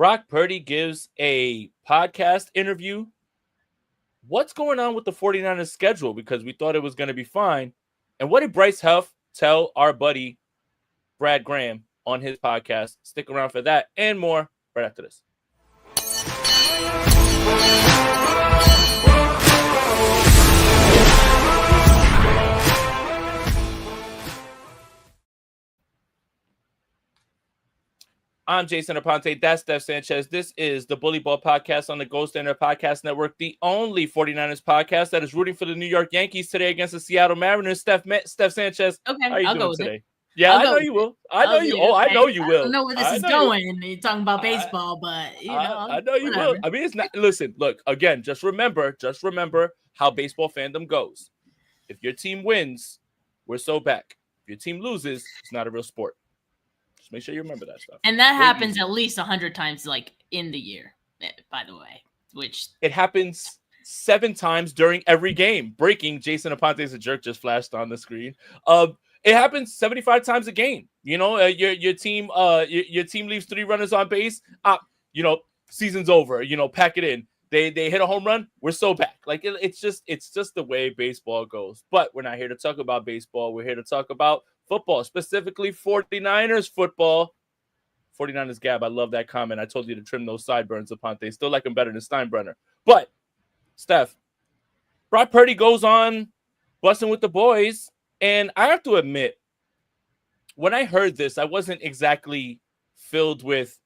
Brock Purdy gives a podcast interview. What's going on with the 49ers schedule? Because we thought it was going to be fine. And what did Bryce Huff tell our buddy Brad Graham on his podcast? Stick around for that and more right after this. I'm Jason Aponte. That's Steph Sanchez. This is the Bully Ball Podcast on the Gold Standard Podcast Network, the only 49ers podcast that is rooting for the New York Yankees today against the Seattle Mariners. Steph Sanchez, okay, how are you I'll doing go today? It. Yeah, I know you will. I know you. Oh, I know you will. I don't know where this is going. You're talking about baseball, but you know, I know you will. I mean, it's not. Listen, look again. Just remember how baseball fandom goes. If your team wins, we're so back. If your team loses, it's not a real sport. Just make sure you remember that stuff. And that happens at least 100 times, like in the year. By the way, which it happens 7 times during every game. Breaking Jason Aponte's a jerk just flashed on the screen. It happens 75 times a game. You know, your team leaves 3 runners on base. You know, season's over. You know, pack it in. They hit a home run. We're so back. Like it's just the way baseball goes. But we're not here to talk about baseball. We're here to talk about football, specifically 49ers football. 49ers Gab. I love that comment. I told you to trim those sideburns, Aponte. Still like him better than Steinbrenner. But Steph, Brock Purdy goes on busting with the boys. And I have to admit, when I heard this, I wasn't exactly filled with,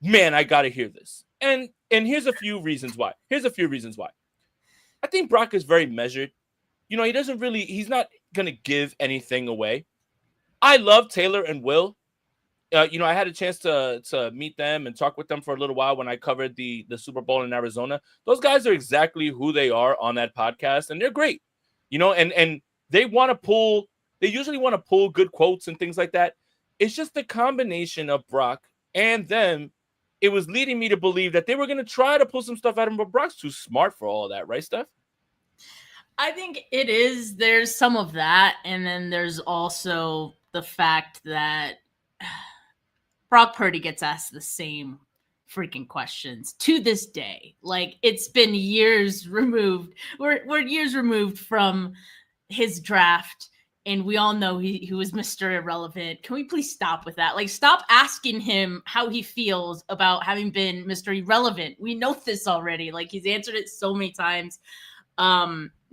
man, I got to hear this. And here's a few reasons why. I think Brock is very measured. You know, he's not going to give anything away. I love Taylor and Will. You know, I had a chance to meet them and talk with them for a little while when I covered the Super Bowl in Arizona. Those guys are exactly who they are on that podcast, and they're great. You know, and they usually want to pull good quotes and things like that. It's just the combination of Brock and them. It was leading me to believe that they were going to try to pull some stuff out of him, but Brock's too smart for all that, right, Steph? I think it is. There's some of that, and then there's also the fact that Brock Purdy gets asked the same freaking questions to this day. Like, it's been years removed. We're years removed from his draft, and we all know he was Mr. Irrelevant. Can we please stop with that? Like, stop asking him how he feels about having been Mr. Irrelevant. We know this already. Like, he's answered it so many times.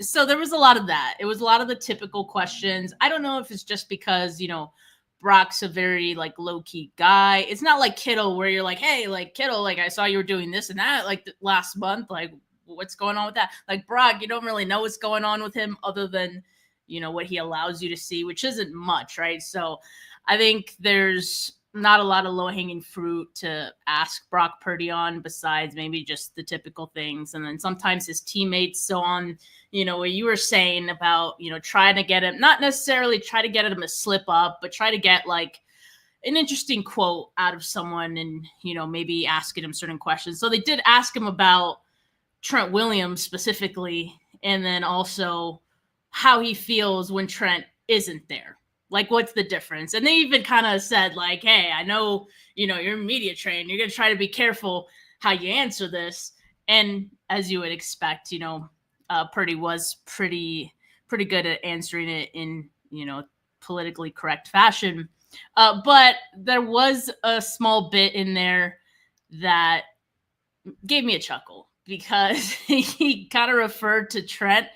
So there was a lot of that. It was a lot of the typical questions. I don't know if it's just because, you know, Brock's a very like low-key guy. It's not like Kittle where you're like, hey, like Kittle, like I saw you were doing this and that like last month. Like, what's going on with that? Like Brock, you don't really know what's going on with him other than, you know, what he allows you to see, which isn't much, right? So I think there's not a lot of low-hanging fruit to ask Brock Purdy on besides maybe just the typical things. And then sometimes his teammates. So on, you know, what you were saying about, you know, trying to get him, not necessarily try to get him to slip up, but try to get like an interesting quote out of someone and, you know, maybe asking him certain questions. So they did ask him about Trent Williams specifically, and then also how he feels when Trent isn't there. Like, what's the difference? And they even kind of said, like, hey, I know, you know, you're media trained. You're going to try to be careful how you answer this. And as you would expect, you know, Purdy was pretty good at answering it in, you know, politically correct fashion. But there was a small bit in there that gave me a chuckle because he kind of referred to Trent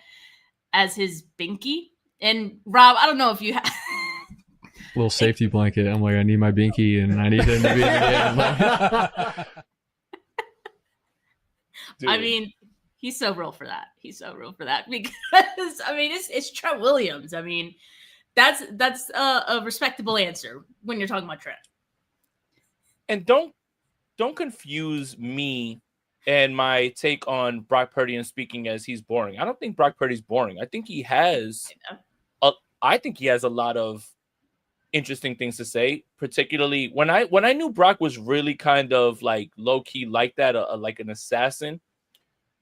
as his binky. And Rob, I don't know if you have little safety blanket. I'm like, I need my binky and I need him to be in the game. I mean, he's so real for that. Because I mean, it's Trent Williams. I mean, that's a respectable answer when you're talking about Trent. And don't confuse me and my take on Brock Purdy and speaking as he's boring. I don't think Brock Purdy's boring. I think he has a lot of interesting things to say, particularly when I knew Brock was really kind of like low-key like that, like an assassin,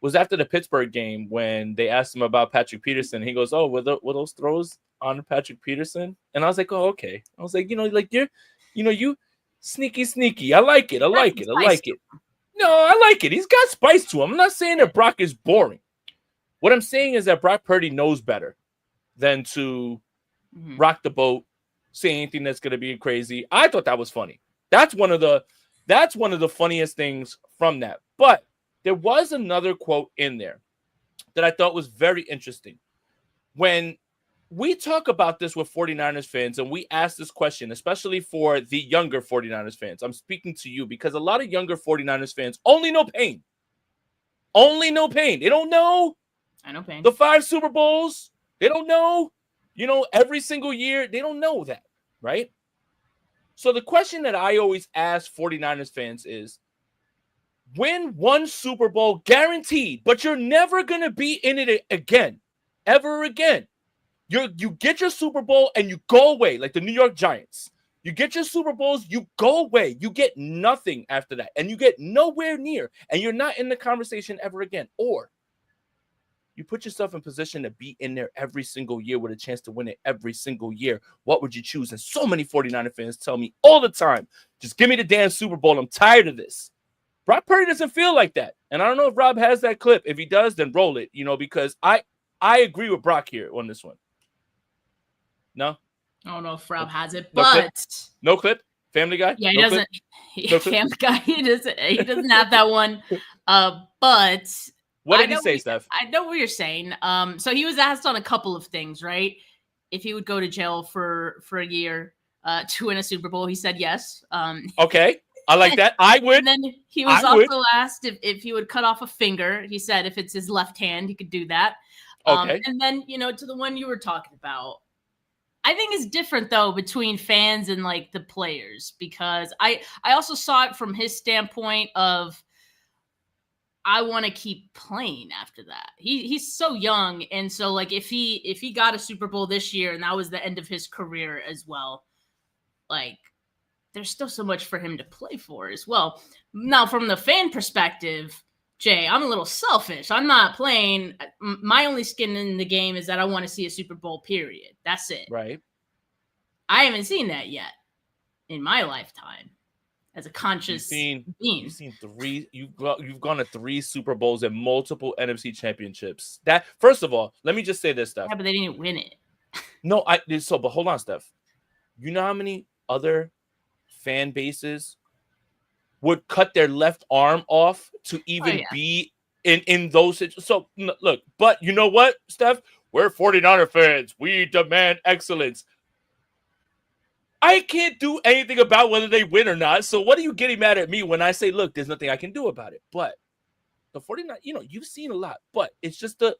was after the Pittsburgh game when they asked him about Patrick Peterson. He goes, oh, were those throws on Patrick Peterson? And I was like, oh, okay. I was like, you know, like you Sneaky. I like it. I like it. Spice. No, I like it. He's got spice to him. I'm not saying that Brock is boring. What I'm saying is that Brock Purdy knows better than to rock the boat, say anything that's going to be crazy. I thought that was funny. That's one of the funniest things from that. But there was another quote in there that I thought was very interesting. When we talk about this with 49ers fans and we ask this question, especially for the younger 49ers fans, I'm speaking to you because a lot of younger 49ers fans only know pain. Only know pain. They don't know I know pain. the 5 Super Bowls. They don't know, every single year. They don't know that, right? So the question that I always ask 49ers fans is, win one Super Bowl guaranteed, but you're never going to be in it again, ever again. You get your Super Bowl and you go away like the New York Giants. You get your Super Bowls, you go away. You get nothing after that, and you get nowhere near, and you're not in the conversation ever again. Or you put yourself in position to be in there every single year with a chance to win it every single year. What would you choose? And so many 49er fans tell me all the time, just give me the damn Super Bowl. I'm tired of this. Brock Purdy doesn't feel like that. And I don't know if Rob has that clip. If he does, then roll it, because I agree with Brock here on this one. No? I don't know if Rob has it, No but clip? No clip? Family Guy? yeah, he No doesn't. clip? Family Guy, he doesn't have that one. But What did he say, Steph? I know what you're saying. So he was asked on a couple of things, right? If he would go to jail for a year to win a Super Bowl, he said yes. Okay, I like that. I would. And then he was also asked if he would cut off a finger. He said if it's his left hand, he could do that. Okay. And then, to the one you were talking about, I think it's different though between fans and like the players, because I also saw it from his standpoint of, I want to keep playing after that. He's so young, and so like if he got a Super Bowl this year and that was the end of his career as well, like there's still so much for him to play for as well. Now, from the fan perspective, Jay, I'm a little selfish. I'm not playing. My only skin in the game is that I want to see a Super Bowl, period. That's it. Right. I haven't seen that yet in my lifetime as a conscious being. You've seen 3. You've gone to 3 Super Bowls and multiple NFC championships. That, first of all, let me just say this, Steph. Yeah, but they didn't win it. No, but hold on, Steph. You know how many other fan bases would cut their left arm off to even be in those situations? So look, but you know what, Steph? We're 49er fans. We demand excellence. I can't do anything about whether they win or not. So what are you getting mad at me when I say, look, there's nothing I can do about it? But the 49, you've seen a lot, but it's just the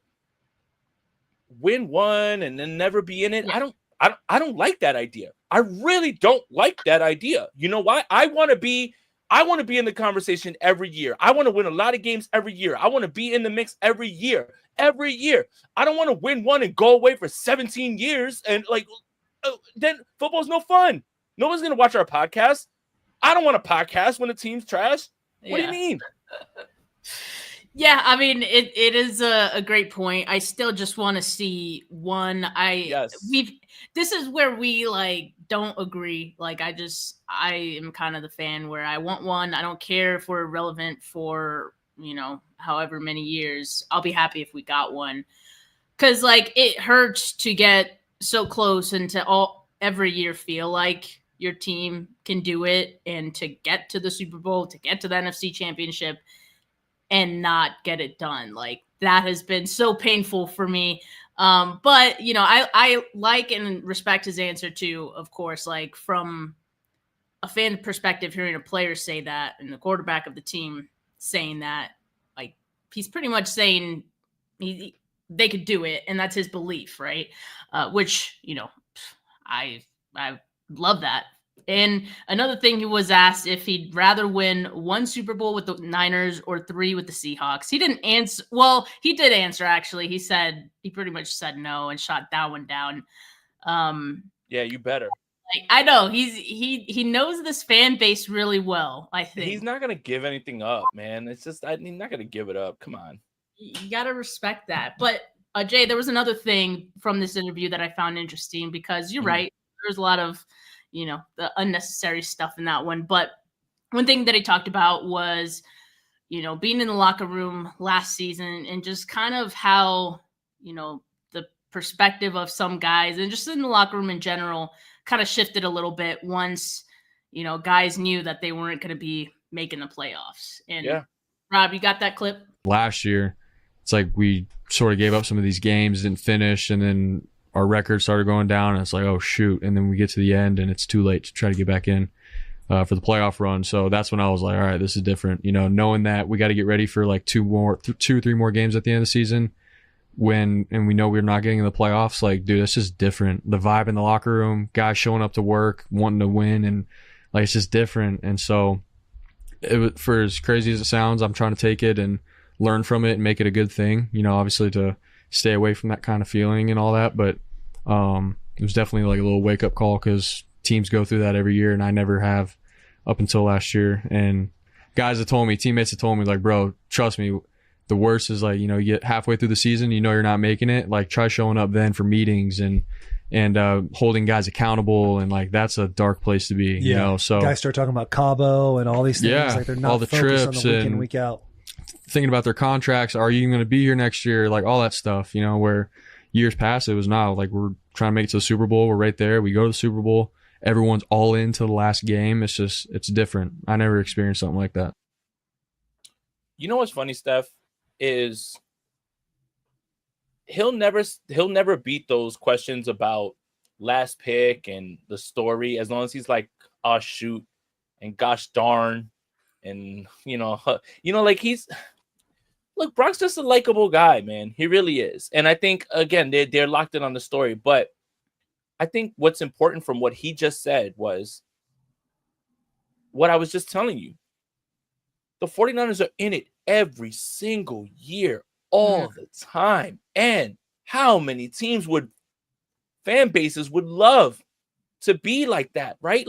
win one and then never be in it. Yeah. I don't like that idea. I really don't like that idea. You know why? I want to be in the conversation every year. I want to win a lot of games every year. I want to be in the mix every year. Every year. I don't want to win one and go away for 17 years and then football's no fun. Nobody's going to watch our podcast. I don't want a podcast when the team's trash. What do you mean? Yeah, I mean, it is a great point. I still just want to see one. This is where we don't agree. I am kind of the fan where I want one. I don't care if we're relevant for, however many years. I'll be happy if we got one. Because it hurts to get so close and to every year feel like your team can do it, and to get to the Super Bowl, to get to the NFC Championship and not get it done. That has been so painful for me. But I like and respect his answer too, of course, from a fan perspective, hearing a player say that and the quarterback of the team saying that, he's pretty much saying they could do it, and that's his belief, right? Which, I love that. And another thing, he was asked if he'd rather win 1 Super Bowl with the Niners or 3 with the Seahawks. He didn't answer. Well, he did answer, actually. He pretty much said no and shot that one down. Yeah, you better. I know he knows this fan base really well, I think. He's not going to give anything up, man. It's just, he's not going to give it up. Come on. You got to respect that. But Jay, there was another thing from this interview that I found interesting, because you're right. There's a lot of, the unnecessary stuff in that one. But one thing that he talked about was, being in the locker room last season and just kind of how, the perspective of some guys and just in the locker room in general kind of shifted a little bit once, guys knew that they weren't going to be making the playoffs. And Yeah. Rob, you got that clip? Last year, it's like we sort of gave up some of these games, didn't finish, and then our record started going down, and it's like, oh, shoot. And then we get to the end, and it's too late to try to get back in for the playoff run. So that's when I was like, all right, this is different. Knowing that we got to get ready for like 2 or 3 more games at the end of the season and we know we're not getting in the playoffs. Like, dude, it's just different. The vibe in the locker room, guys showing up to work, wanting to win, and like, it's just different. And so for as crazy as it sounds, I'm trying to take it and learn from it and make it a good thing, obviously to stay away from that kind of feeling and all that. But it was definitely like a little wake up call because teams go through that every year and I never have up until last year. And teammates have told me like, bro, trust me, the worst is like, you get halfway through the season, you're not making it. Like, try showing up then for meetings and holding guys accountable, and like that's a dark place to be. So guys start talking about Cabo and all these things. Yeah, like they're not all the focused trips on the week in, and week out. Thinking about their contracts. Are you going to be here next year? Like all that stuff. Where years past it was not like we're trying to make it to the Super Bowl. We're right there. We go to the Super Bowl. Everyone's all into the last game. It's different. I never experienced something like that. You know what's funny, Steph, is he'll never beat those questions about last pick and the story as long as he's like, oh shoot, and gosh darn, and like look, Brock's just a likable guy, man. He really is. And I think again they're locked in on the story, but I think what's important from what he just said was what I was just telling you. The 49ers are in it every single year, all the time. And how many fan bases would love to be like that, right?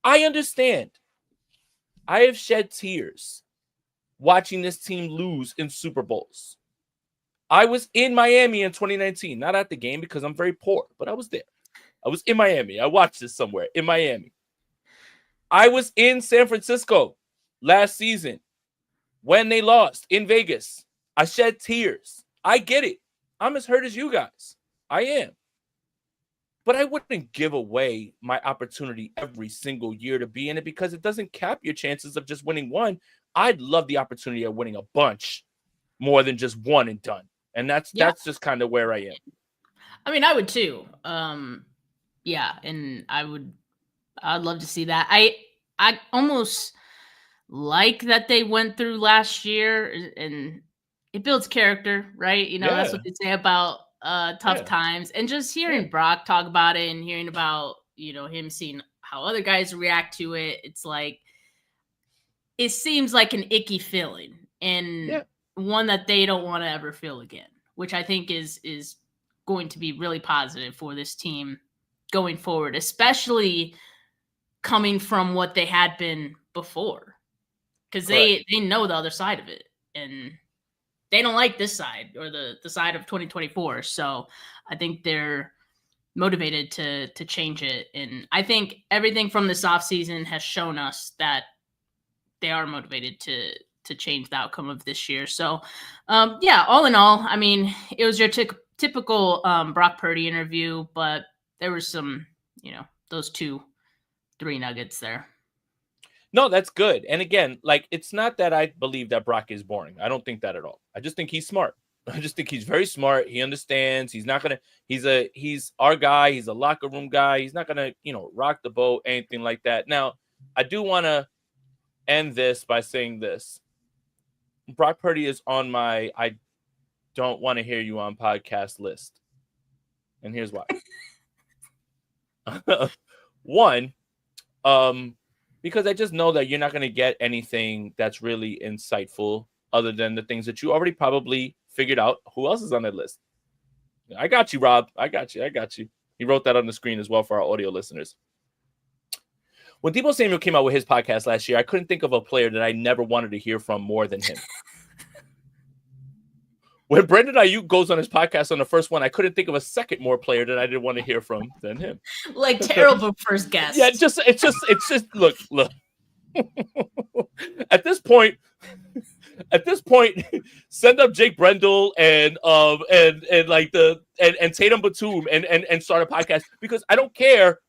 I understand. I have shed tears watching this team lose in Super Bowls. I was in Miami in 2019, not at the game because I'm very poor, but I was there. I was in Miami. I watched this somewhere in Miami. I was in San Francisco last season when they lost in Vegas. I shed tears. I get it. I'm as hurt as you guys. I am. But I wouldn't give away my opportunity every single year to be in it because it doesn't cap your chances of just winning one. I'd love the opportunity of winning a bunch more than just one and done. And that's just kind of where I am. I mean, I would too. Yeah, and I'd love to see that. I almost like that they went through last year, and it builds character, right? That's what they say about tough times. And just hearing Brock talk about it and hearing about, him seeing how other guys react to it, it's like it seems like an icky feeling and one that they don't want to ever feel again, which I think is going to be really positive for this team going forward, especially coming from what they had been before, because they know the other side of it and they don't like this side or the side of 2024. So I think they're motivated to change it. And I think everything from this offseason has shown us that they are motivated to change the outcome of this year. So all in all, I mean, it was your typical Brock Purdy interview, but there was some, those 2-3 nuggets there. No, that's good. And again, it's not that I believe that Brock is boring. I don't think that at all. I just think he's smart. I just think he's very smart. He understands. He's not going to, he's our guy. He's a locker room guy. He's not going to, rock the boat, anything like that. Now, I do want to end this by saying this. Brock Purdy is on my I don't want to hear you on podcast list. And here's why. One, because I just know that you're not going to get anything that's really insightful other than the things that you already probably figured out. Who else is on that list? I got you, Rob. I got you. He wrote that on the screen as well for our audio listeners. When Deebo Samuel came out with his podcast last year, I couldn't think of a player that I never wanted to hear from more than him. When Brandon Ayuk goes on his podcast on the first one, I couldn't think of a second more player that I didn't want to hear from than him. Like terrible first guess. Yeah, it's just look. At this point, send up Jake Brendel and Tatum Batum and start a podcast, because I don't care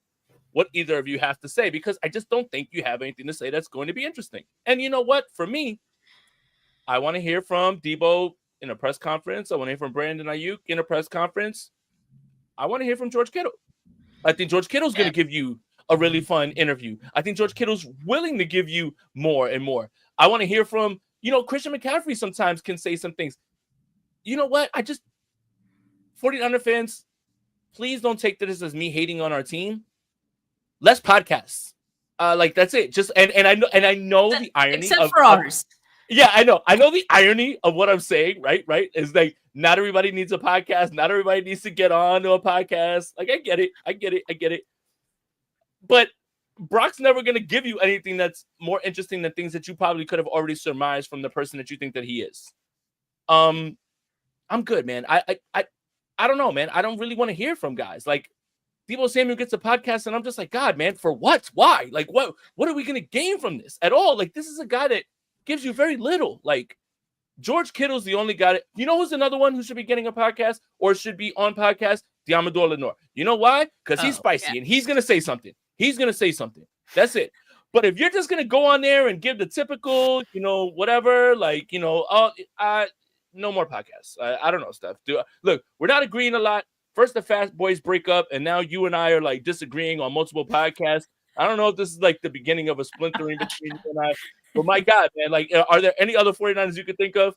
what either of you have to say, because I just don't think you have anything to say that's going to be interesting. And you know what? For me, I want to hear from Debo in a press conference. I want to hear from Brandon Ayuk in a press conference. I want to hear from George Kittle. I think George Kittle's going to give you a really fun interview. I think George Kittle's willing to give you more and more. I want to hear from, Christian McCaffrey sometimes can say some things. You know what? 49er fans, please don't take this as me hating on our team. Less podcasts. That's it. Just and I know the irony except for ours. Yeah, I know the irony of what I'm saying, right? Is like, not everybody needs a podcast. Not everybody needs to get on to a podcast. Like, I get it. But Brock's never going to give you anything that's more interesting than things that you probably could have already surmised from the person that you think that he is. I'm good, man. I don't know, man. I don't really want to hear from guys. Like, Deebo Samuel gets a podcast, and I'm just like, God, man, for what? Why? Like, what are we going to gain from this at all? Like, this is a guy that gives you very little. Like, George Kittle's the only guy you know who's another one who should be getting a podcast or should be on podcast? Diamador Lenore. You know why? Because he's spicy and he's going to say something. That's it. But if you're just going to go on there and give the typical, whatever, like, no more podcasts. I don't know, Steph. Look, we're not agreeing a lot. First, the Fast Boys break up, and now you and I are like disagreeing on multiple podcasts. I don't know if this is like the beginning of a splintering between you and I. But my God, man, like, are there any other 49ers you could think of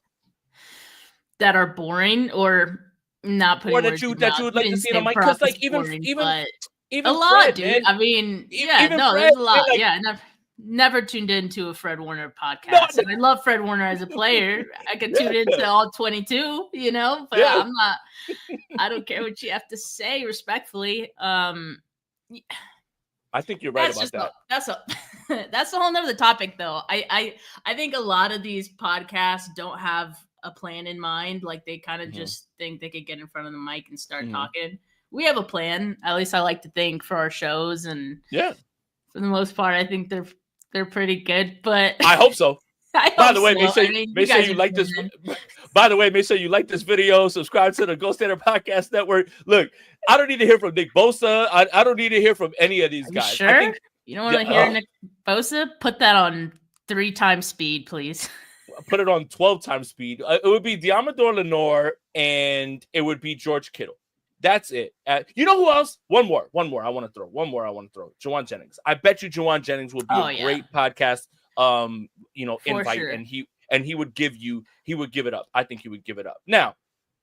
that are boring or not putting or that you would like to see on mic? Because like even a lot, Fred, dude. Man. I mean, Fred, there's a lot. Like, never tuned into a Fred Warner podcast. And I love Fred Warner as a player. I could tune into all 22, but I'm not. I don't care what you have to say, respectfully. I think you're right about that. That's a whole nother topic, though. I think a lot of these podcasts don't have a plan in mind. Like, they kind of just think they could get in front of the mic and start talking. We have a plan. At least I like to think, for our shows, and for the most part, I think they're pretty good. But I hope so. By the way, make sure you like this. By the way, make sure you like this video. Subscribe to the Go Standard Podcast Network. Look, I don't need to hear from Nick Bosa. I don't need to hear from any of these guys. Sure? You don't want to hear Nick Bosa? Put that on 3 times speed, please. Put it on 12 times speed. It would be Diamador Lenore, and it would be George Kittle. That's it. You know who else? One more. I want to throw. Juwan Jennings. I bet you Juwan Jennings will be a great podcast. Invite, sure. and he would give it up. I think he would give it up. Now,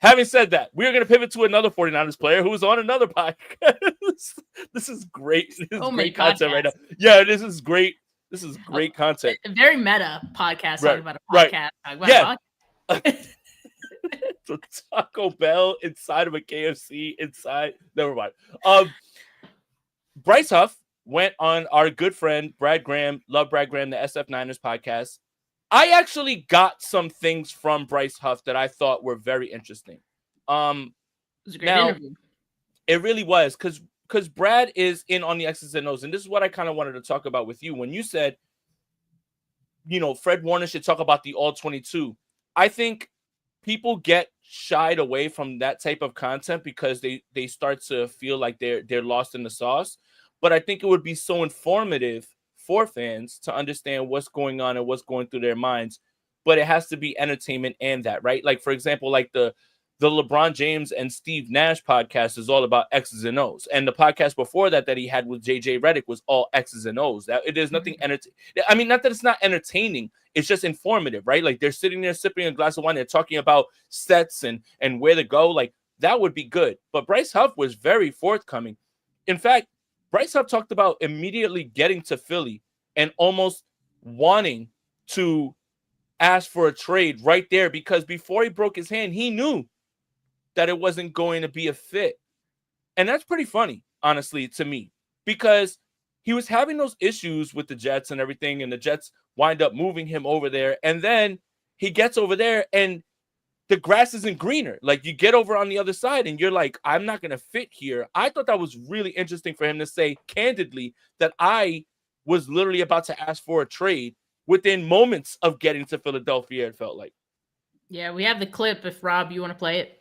having said that, we're going to pivot to another 49ers player who is on another podcast. This is great. This is great content right now. Yeah, this is great. This is great content. A very meta podcast talking about a podcast. Right. So Taco Bell inside of a KFC inside. Never mind. Bryce Huff went on our good friend Brad Graham, love Brad Graham, the SF Niners podcast. I actually got some things from Bryce Huff that I thought were very interesting. It was a great interview. It really was, because Brad is in on the X's and O's, and this is what I kind of wanted to talk about with you when you said, Fred Warner should talk about the All-22. I think people get shied away from that type of content because they start to feel like they're lost in the sauce. But I think it would be so informative for fans to understand what's going on and what's going through their minds. But it has to be entertainment and that, right? Like, for example, like the LeBron James and Steve Nash podcast is all about X's and O's. And the podcast before that he had with JJ Redick was all X's and O's. There's nothing I mean, not that it's not entertaining. It's just informative, right? Like, they're sitting there sipping a glass of wine. They're talking about sets and where to go. Like, that would be good. But Bryce Huff was very forthcoming. In fact, Bryce Huff talked about immediately getting to Philly and almost wanting to ask for a trade right there, because before he broke his hand, he knew that it wasn't going to be a fit. And that's pretty funny, honestly, to me, because he was having those issues with the Jets and everything, and the Jets wind up moving him over there. And then he gets over there, and the grass isn't greener. Like you get over on the other side and you're like, I'm not going to fit here. I thought that was really interesting for him to say candidly that I was literally about to ask for a trade within moments of getting to Philadelphia, it felt like. Yeah, we have the clip if Rob, you want to play it.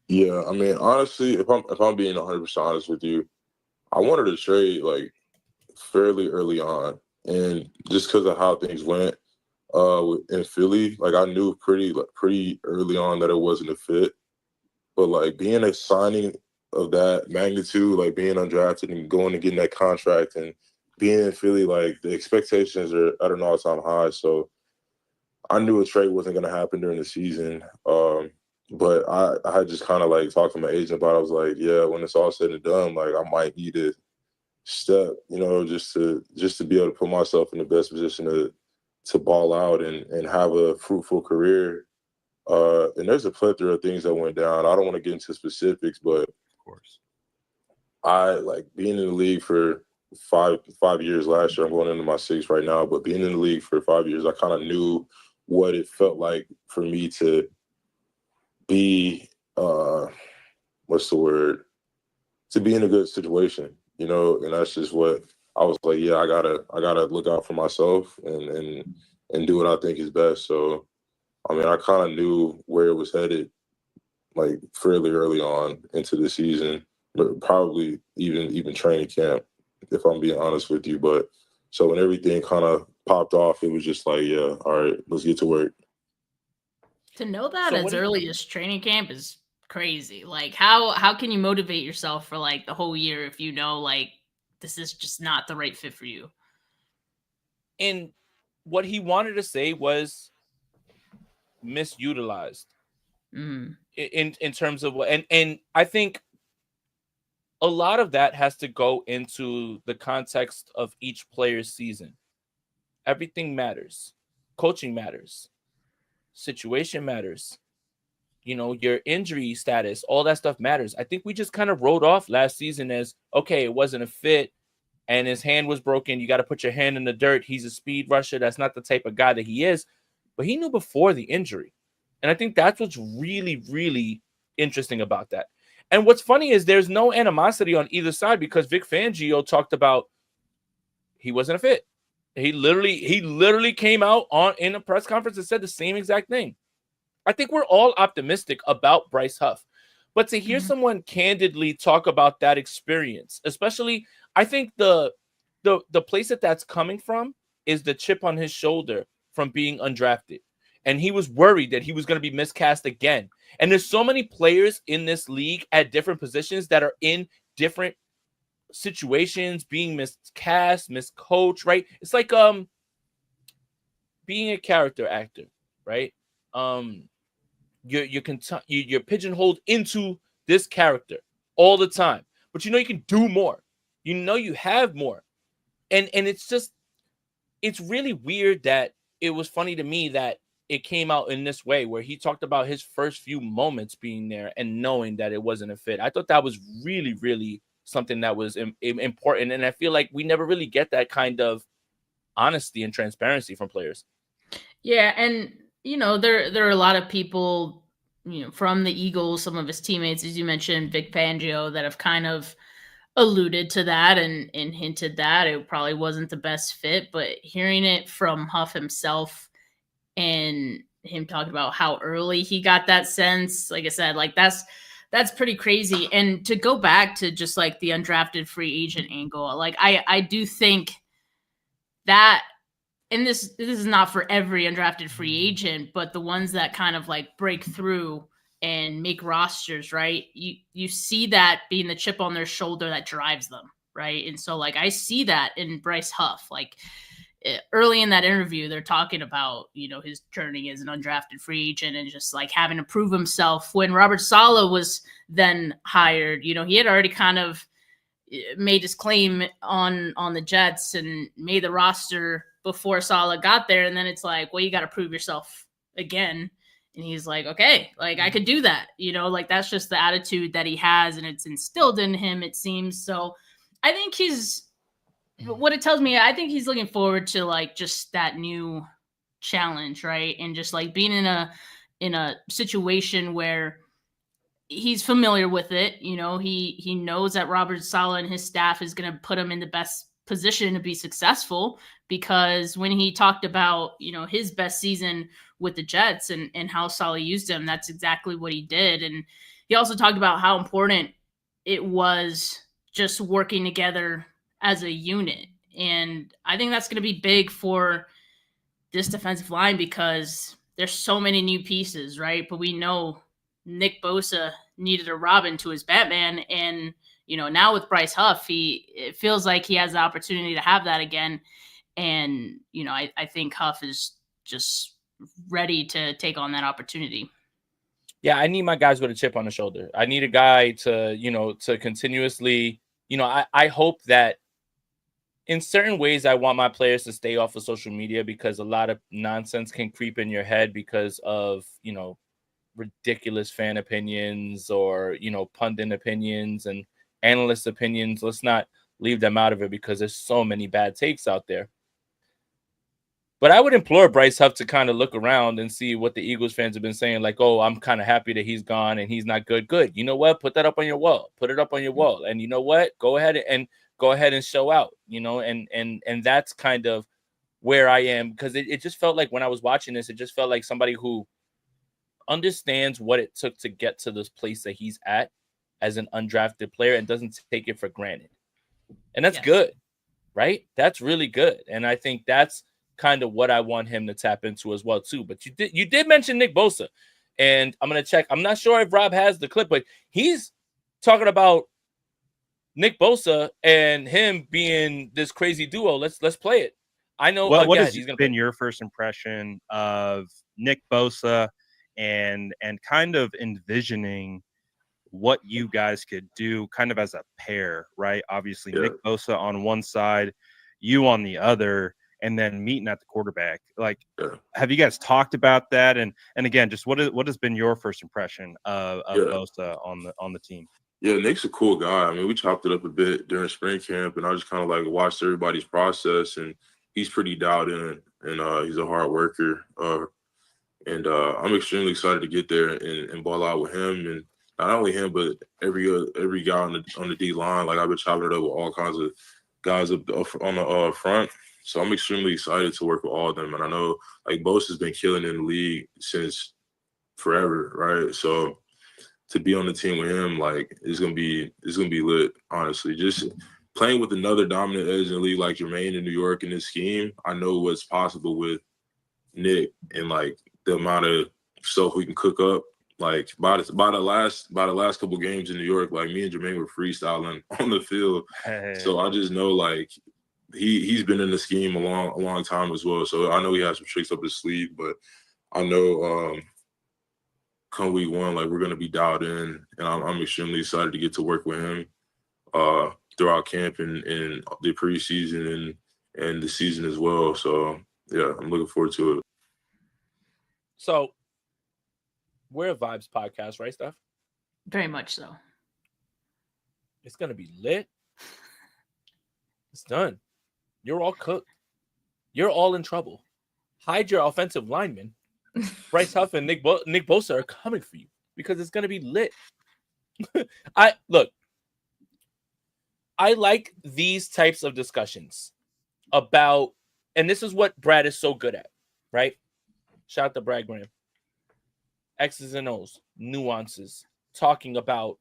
Yeah, I mean, honestly, if I'm being 100% honest with you, I wanted to trade like fairly early on, and just because of how things went in Philly, like I knew pretty early on that it wasn't a fit. But like being a signing of that magnitude, like being undrafted and going and getting that contract and being in Philly, like the expectations are at an all-time high. So I knew a trade wasn't going to happen during the season. But I had just kind of like talked to my agent about it. I was like, yeah, when it's all said and done, like I might need to step, you know, just to be able to put myself in the best position to ball out and have a fruitful career. And there's a plethora of things that went down. I don't want to get into specifics, but Of course. I like being in the league for five years last year. I'm going into my sixth right now, but being in the league for 5 years, I kind of knew what it felt like for me to be what's the word? To be in a good situation, you know, and that's just what I was like, yeah, I gotta look out for myself and do what I think is best. So I mean, I kind of knew where it was headed, like fairly early on into the season, but probably even training camp, if I'm being honest with you. But so when everything kind of popped off, it was just like, yeah, all right, let's get to work. To know that So what as do you- early as training camp is crazy. Like how can you motivate yourself for like the whole year if you know like this is just not the right fit for you? And what he wanted to say was misutilized in terms of what, and I think a lot of that has to go into the context of each player's season. Everything matters. Coaching matters. Situation matters. You know, your injury status, all that stuff matters. I think we just kind of wrote off last season as, okay, it wasn't a fit and his hand was broken. You got to put your hand in the dirt. He's a speed rusher. That's not the type of guy that he is. But he knew before the injury. And I think that's what's really, really interesting about that. And what's funny is there's no animosity on either side because Vic Fangio talked about he wasn't a fit. He literally came out in a press conference and said the same exact thing. I think we're all optimistic about Bryce Huff. But to hear someone candidly talk about that experience, especially, I think the place that's coming from is the chip on his shoulder from being undrafted. And he was worried that he was going to be miscast again. And there's so many players in this league at different positions that are in different situations, being miscast, miscoached, right? It's like being a character actor, right? You're pigeonholed into this character all the time, but you know you can do more. You know you have more, and it's really weird that it was funny to me that it came out in this way where he talked about his first few moments being there and knowing that it wasn't a fit. I thought that was really, really something that was important, and I feel like we never really get that kind of honesty and transparency from players. Yeah, and you know, there are a lot of people, you know, from the Eagles, some of his teammates, as you mentioned, Vic Fangio, that have kind of alluded to that and hinted that it probably wasn't the best fit. But hearing it from Huff himself and him talking about how early he got that sense, like I said, like that's pretty crazy. And to go back to just like the undrafted free agent angle, like I do think that, and this is not for every undrafted free agent, but the ones that kind of like break through and make rosters, right? You see that being the chip on their shoulder that drives them, right? And so like I see that in Bryce Huff. Like early in that interview, they're talking about, you know, his journey as an undrafted free agent and just like having to prove himself. When Robert Saleh was then hired, you know, he had already kind of made his claim on the Jets and made the roster before Saleh got there. And then it's like, well, you got to prove yourself again. And he's like, okay, like I could do that. You know, like that's just the attitude that he has and it's instilled in him, it seems. So I think what it tells me, I think he's looking forward to like just that new challenge, right? And just like being in a situation where he's familiar with it. You know, he knows that Robert Saleh and his staff is going to put him in the best position to be successful, because when he talked about, you know, his best season with the Jets and how Saleh used him, that's exactly what he did. And he also talked about how important it was just working together as a unit. And I think that's going to be big for this defensive line, because there's so many new pieces, right? But we know Nick Bosa needed a Robin to his Batman, and you know, now with Bryce Huff, it feels like he has the opportunity to have that again. And you know, I think Huff is just ready to take on that opportunity. Yeah, I need my guys with a chip on the shoulder. I need a guy to, you know, to continuously, you know, I hope that in certain ways, I want my players to stay off of social media, because a lot of nonsense can creep in your head because of, you know, ridiculous fan opinions or, you know, pundit opinions and analyst opinions. Let's not leave them out of it, because there's so many bad takes out there. But I would implore Bryce Huff to kind of look around and see what the Eagles fans have been saying. Like, oh, I'm kind of happy that he's gone and he's not good. Good. You know what? Put that up on your wall. Put it up on your wall. And you know what? Go ahead and show out, you know, and that's kind of where I am, because it just felt like when I was watching this, it just felt like somebody who understands what it took to get to this place that he's at as an undrafted player and doesn't take it for granted. And that's good, right? That's really good. And I think that's kind of what I want him to tap into as well too. But you did mention Nick Bosa, and I'm going to check. I'm not sure if Rob has the clip, but he's talking about Nick Bosa and him being this crazy duo. Let's play it. I know. Well, what has been your first impression of Nick Bosa and kind of envisioning what you guys could do kind of as a pair, right? Obviously, Nick Bosa on one side, you on the other, and then meeting at the quarterback. Like, have you guys talked about that? And again, just what has been your first impression of Bosa on the team? Yeah, Nick's a cool guy. I mean, we chopped it up a bit during spring camp, and I just kind of like watched everybody's process, and he's pretty dialed in, and he's a hard worker. And I'm extremely excited to get there and ball out with him, and not only him, but every guy on the D line. Like, I've been chopping it up with all kinds of guys up on the front. So I'm extremely excited to work with all of them. And I know, like, Bosa has been killing in the league since forever, right? So to be on the team with him, like, it's gonna be lit, honestly. Just playing with another dominant edge in the league like Jermaine in New York in this scheme, I know what's possible with Nick and like the amount of stuff we can cook up. Like by the last couple games in New York, like me and Jermaine were freestyling on the field. So I just know, like, he's been in the scheme a long time as well. So I know he has some tricks up his sleeve, but I know come week one, like, we're gonna be dialed in, and I'm extremely excited to get to work with him throughout camp and the preseason and the season as well. So yeah, I'm looking forward to it. So we're a Vibes podcast, right, Steph? Very much so. It's gonna be lit. It's done. You're all cooked. You're all in trouble. Hide your offensive linemen. Bryce Huff and Nick Bosa are coming for you, because it's gonna be lit. I like these types of discussions about, and this is what Brad is so good at, right? Shout out to Brad Graham. X's and O's, nuances, talking about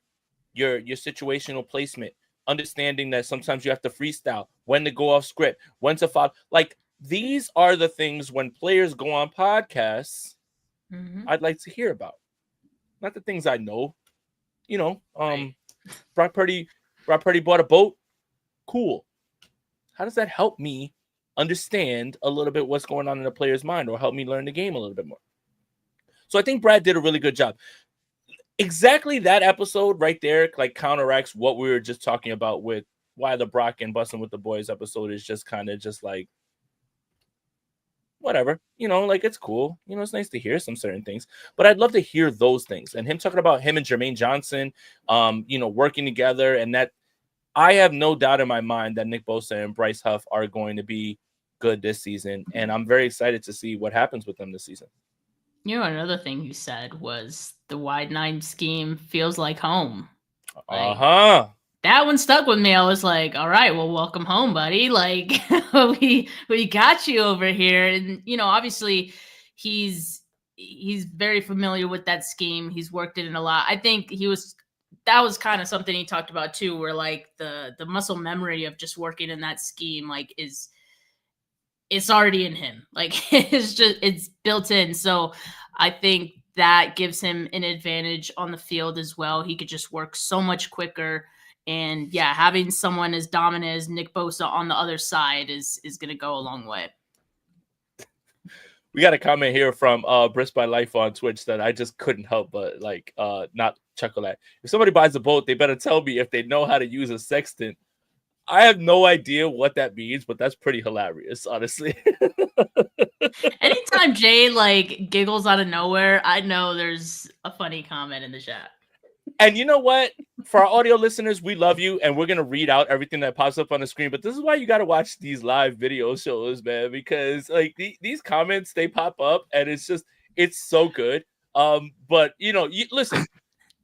your situational placement, understanding that sometimes you have to freestyle, when to go off script, when to follow. Like, these are the things when players go on podcasts, I'd like to hear about. Not the things I know. You know, Brock Purdy bought a boat. Cool. How does that help me understand a little bit what's going on in a player's mind, or help me learn the game a little bit more? So I think Brad did a really good job. Exactly that episode right there, like, counteracts what we were just talking about with why the Brock and Bussin' with the Boys episode is just kind of just like, whatever, you know, like, it's cool. You know, it's nice to hear some certain things, but I'd love to hear those things. And him talking about him and Jermaine Johnson, you know, working together, and that I have no doubt in my mind that Nick Bosa and Bryce Huff are going to be good this season, and I'm very excited to see what happens with them this season. You know, another thing you said was the wide 9 scheme feels like home. Uh-huh. That one stuck with me. I was like, all right, well, welcome home, buddy. Like we got you over here. And, you know, obviously he's very familiar with that scheme. He's worked it in a lot. I think that was kind of something he talked about too, where like the muscle memory of just working in that scheme, like it's already in him. Like it's built in. So I think that gives him an advantage on the field as well. He could just work so much quicker. And yeah, having someone as dominant as Nick Bosa on the other side is going to go a long way. We got a comment here from Brisk by Life on Twitch that I just couldn't help but not chuckle at. If somebody buys a boat, they better tell me if they know how to use a sextant. I have no idea what that means, but that's pretty hilarious, honestly. Anytime Jay like giggles out of nowhere, I know there's a funny comment in the chat. And you know what? For our audio listeners, we love you, and we're going to read out everything that pops up on the screen. But this is why you got to watch these live video shows, man, because like these comments, they pop up, and it's so good. But, you know, listen,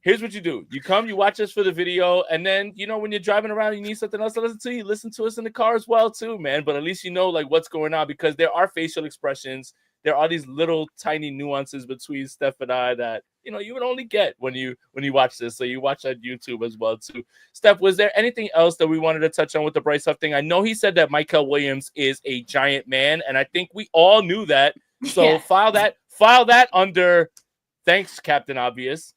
here's what you do. You come, you watch us for the video, and then, you know, when you're driving around, you need something else to listen to, you listen to us in the car as well, too, man. But at least you know, like, what's going on, because there are facial expressions. There are these little tiny nuances between Steph and I that, you know, you would only get when you watch this. So you watch on YouTube as well, too. Steph, was there anything else that we wanted to touch on with the Bryce Huff thing? I know he said that Michael Williams is a giant man, and I think we all knew that. So Yeah. file that under thanks, Captain Obvious.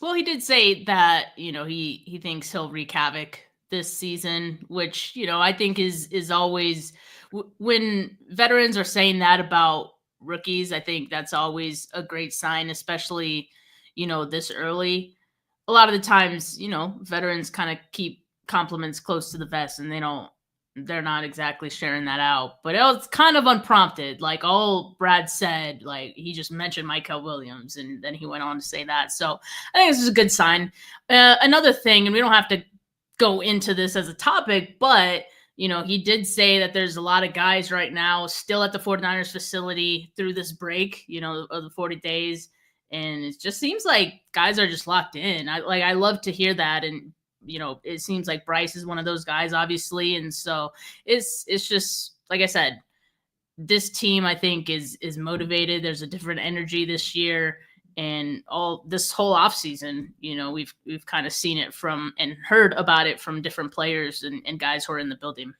Well, he did say that, you know, he thinks he'll wreak havoc this season, which, you know, I think is always when veterans are saying that about rookies, I think that's always a great sign, especially, you know, this early. A lot of the times, you know, veterans kind of keep compliments close to the vest and they're not exactly sharing that out, but it was kind of unprompted. Like all Brad said, like he just mentioned Michael Williams and then he went on to say that. So I think this is a good sign. Another thing, and we don't have to go into this as a topic, but you know, he did say that there's a lot of guys right now still at the 49ers facility through this break, you know, of the 40 days. And it just seems like guys are just locked in. I love to hear that. And, you know, it seems like Bryce is one of those guys, obviously. And so it's just, like I said, this team, I think, is motivated. There's a different energy this year. And all this whole offseason, you know, we've kind of seen it from and heard about it from different players and guys who are in the building.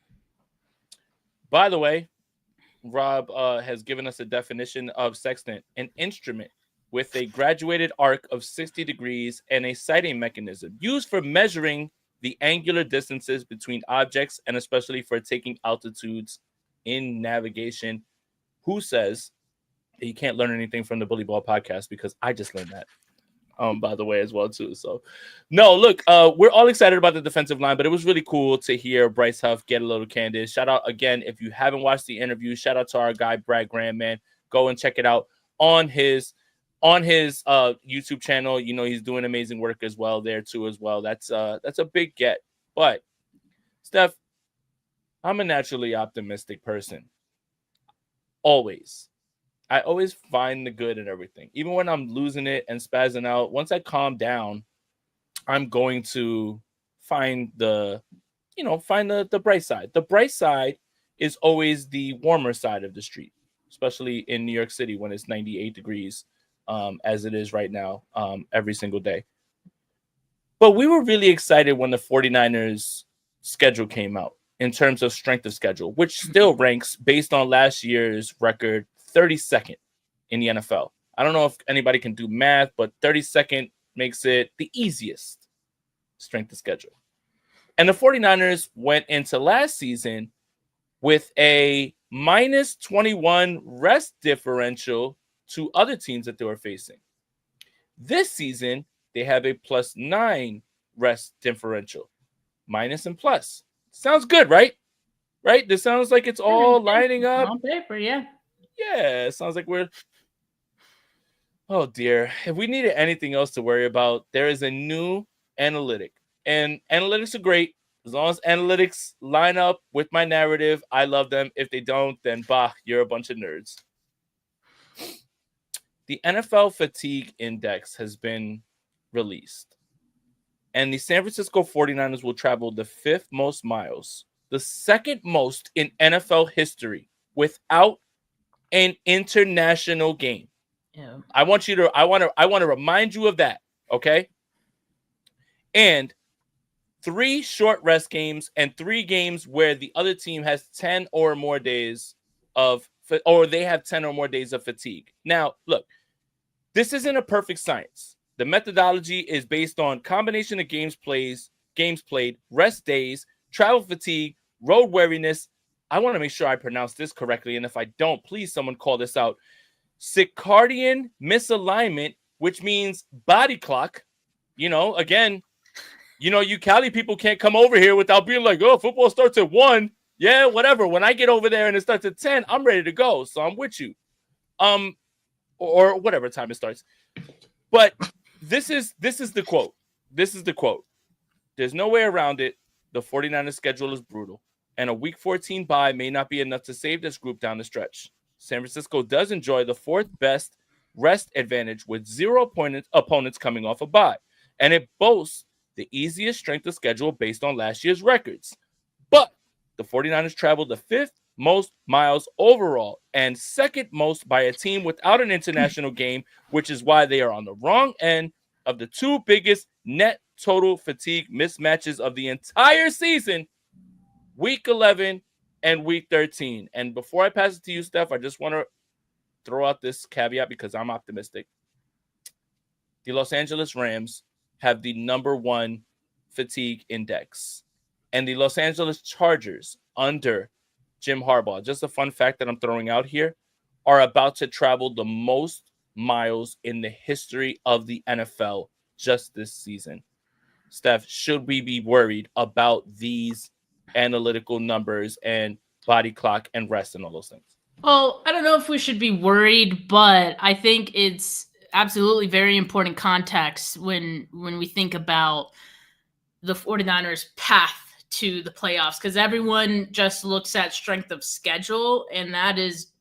By the way, Rob has given us a definition of sextant: an instrument with a graduated arc of 60 degrees and a sighting mechanism used for measuring the angular distances between objects and especially for taking altitudes in navigation. Who says you can't learn anything from the Bully Ball podcast? Because I just learned that, by the way, as well, too. So, no, look, we're all excited about the defensive line, but it was really cool to hear Bryce Huff get a little candid. Shout out again, if you haven't watched the interview, shout out to our guy, Brad Graham, man. Go and check it out on his YouTube channel. You know, he's doing amazing work as well there, too, as well. That's a big get. But, Steph, I'm a naturally optimistic person. Always. I always find the good in everything. Even when I'm losing it and spazzing out, once I calm down, I'm going to find the bright side. The bright side is always the warmer side of the street, especially in New York City when it's 98 degrees, as it is right now, every single day. But we were really excited when the 49ers schedule came out in terms of strength of schedule, which still ranks based on last year's record 32nd in the NFL. I don't know if anybody can do math, but 32nd makes it the easiest strength of schedule. And the 49ers went into last season with a minus 21 rest differential to other teams that they were facing. This season, they have a plus 9 rest differential, minus and plus. Sounds good, right? Right? This sounds like it's all lining up. On paper, yeah. Yeah, it sounds like we're... Oh, dear. If we needed anything else to worry about, there is a new analytic. And analytics are great. As long as analytics line up with my narrative, I love them. If they don't, then bah, you're a bunch of nerds. The NFL Fatigue Index has been released, and the San Francisco 49ers will travel the 5th most miles, the 2nd most in NFL history, without an international game. Yeah. I want to remind you of that, okay? And 3 short rest games and 3 games where the other team has 10 or more days of, or they have 10 or more days of fatigue. Now, look, this isn't a perfect science. The methodology is based on combination of games played, rest days, travel fatigue, road weariness. I want to make sure I pronounce this correctly, and if I don't, please someone call this out. Circadian misalignment, which means body clock. You know, again, you Cali people can't come over here without being like, oh, football starts at 1. Yeah, whatever. When I get over there and it starts at 10, I'm ready to go. So I'm with you. Or whatever time it starts. But this is the quote. This is the quote. There's no way around it. The 49ers schedule is brutal, and a week 14 bye may not be enough to save this group down the stretch. San Francisco does enjoy the 4th best rest advantage with 0 opponents coming off a bye, and it boasts the easiest strength of schedule based on last year's records. But the 49ers traveled the 5th most miles overall and 2nd most by a team without an international game, which is why they are on the wrong end of the 2 biggest net total fatigue mismatches of the entire season, week 11 and week 13. And before I pass it to you, Steph, I just want to throw out this caveat because I'm optimistic. The Los Angeles Rams have the number 1 fatigue index, and the Los Angeles Chargers under Jim Harbaugh, just a fun fact that I'm throwing out here, are about to travel the most miles in the history of the NFL just this season. Steph, should we be worried about these analytical numbers and body clock and rest and all those things? Well, I don't know if we should be worried, but I think it's absolutely very important context when we think about the 49ers' path to the playoffs, because everyone just looks at strength of schedule, and that is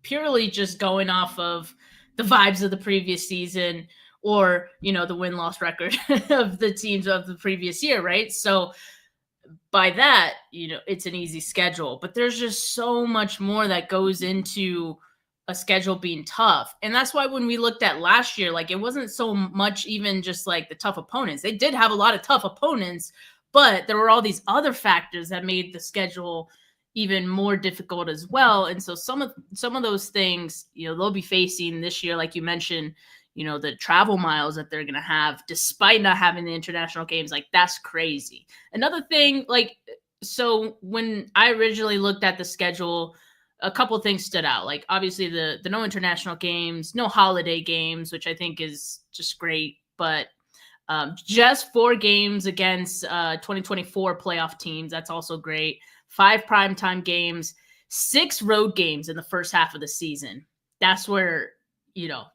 purely just going off of the vibes of the previous season or, the win-loss record of the teams of the previous year, right? So by that, it's an easy schedule, but there's just so much more that goes into a schedule being tough. And that's why when we looked at last year, like, it wasn't so much even just like the tough opponents. They did have a lot of tough opponents, but there were all these other factors that made the schedule even more difficult as well. And so some of those things, they'll be facing this year, like you mentioned, the travel miles that they're going to have despite not having the international games. Like, that's crazy. Another thing, so when I originally looked at the schedule, a couple things stood out. Like, obviously the no international games, no holiday games, which I think is just great, but just 4 games against 2024 playoff teams. That's also great. 5 primetime games, 6 road games in the first half of the season. That's where,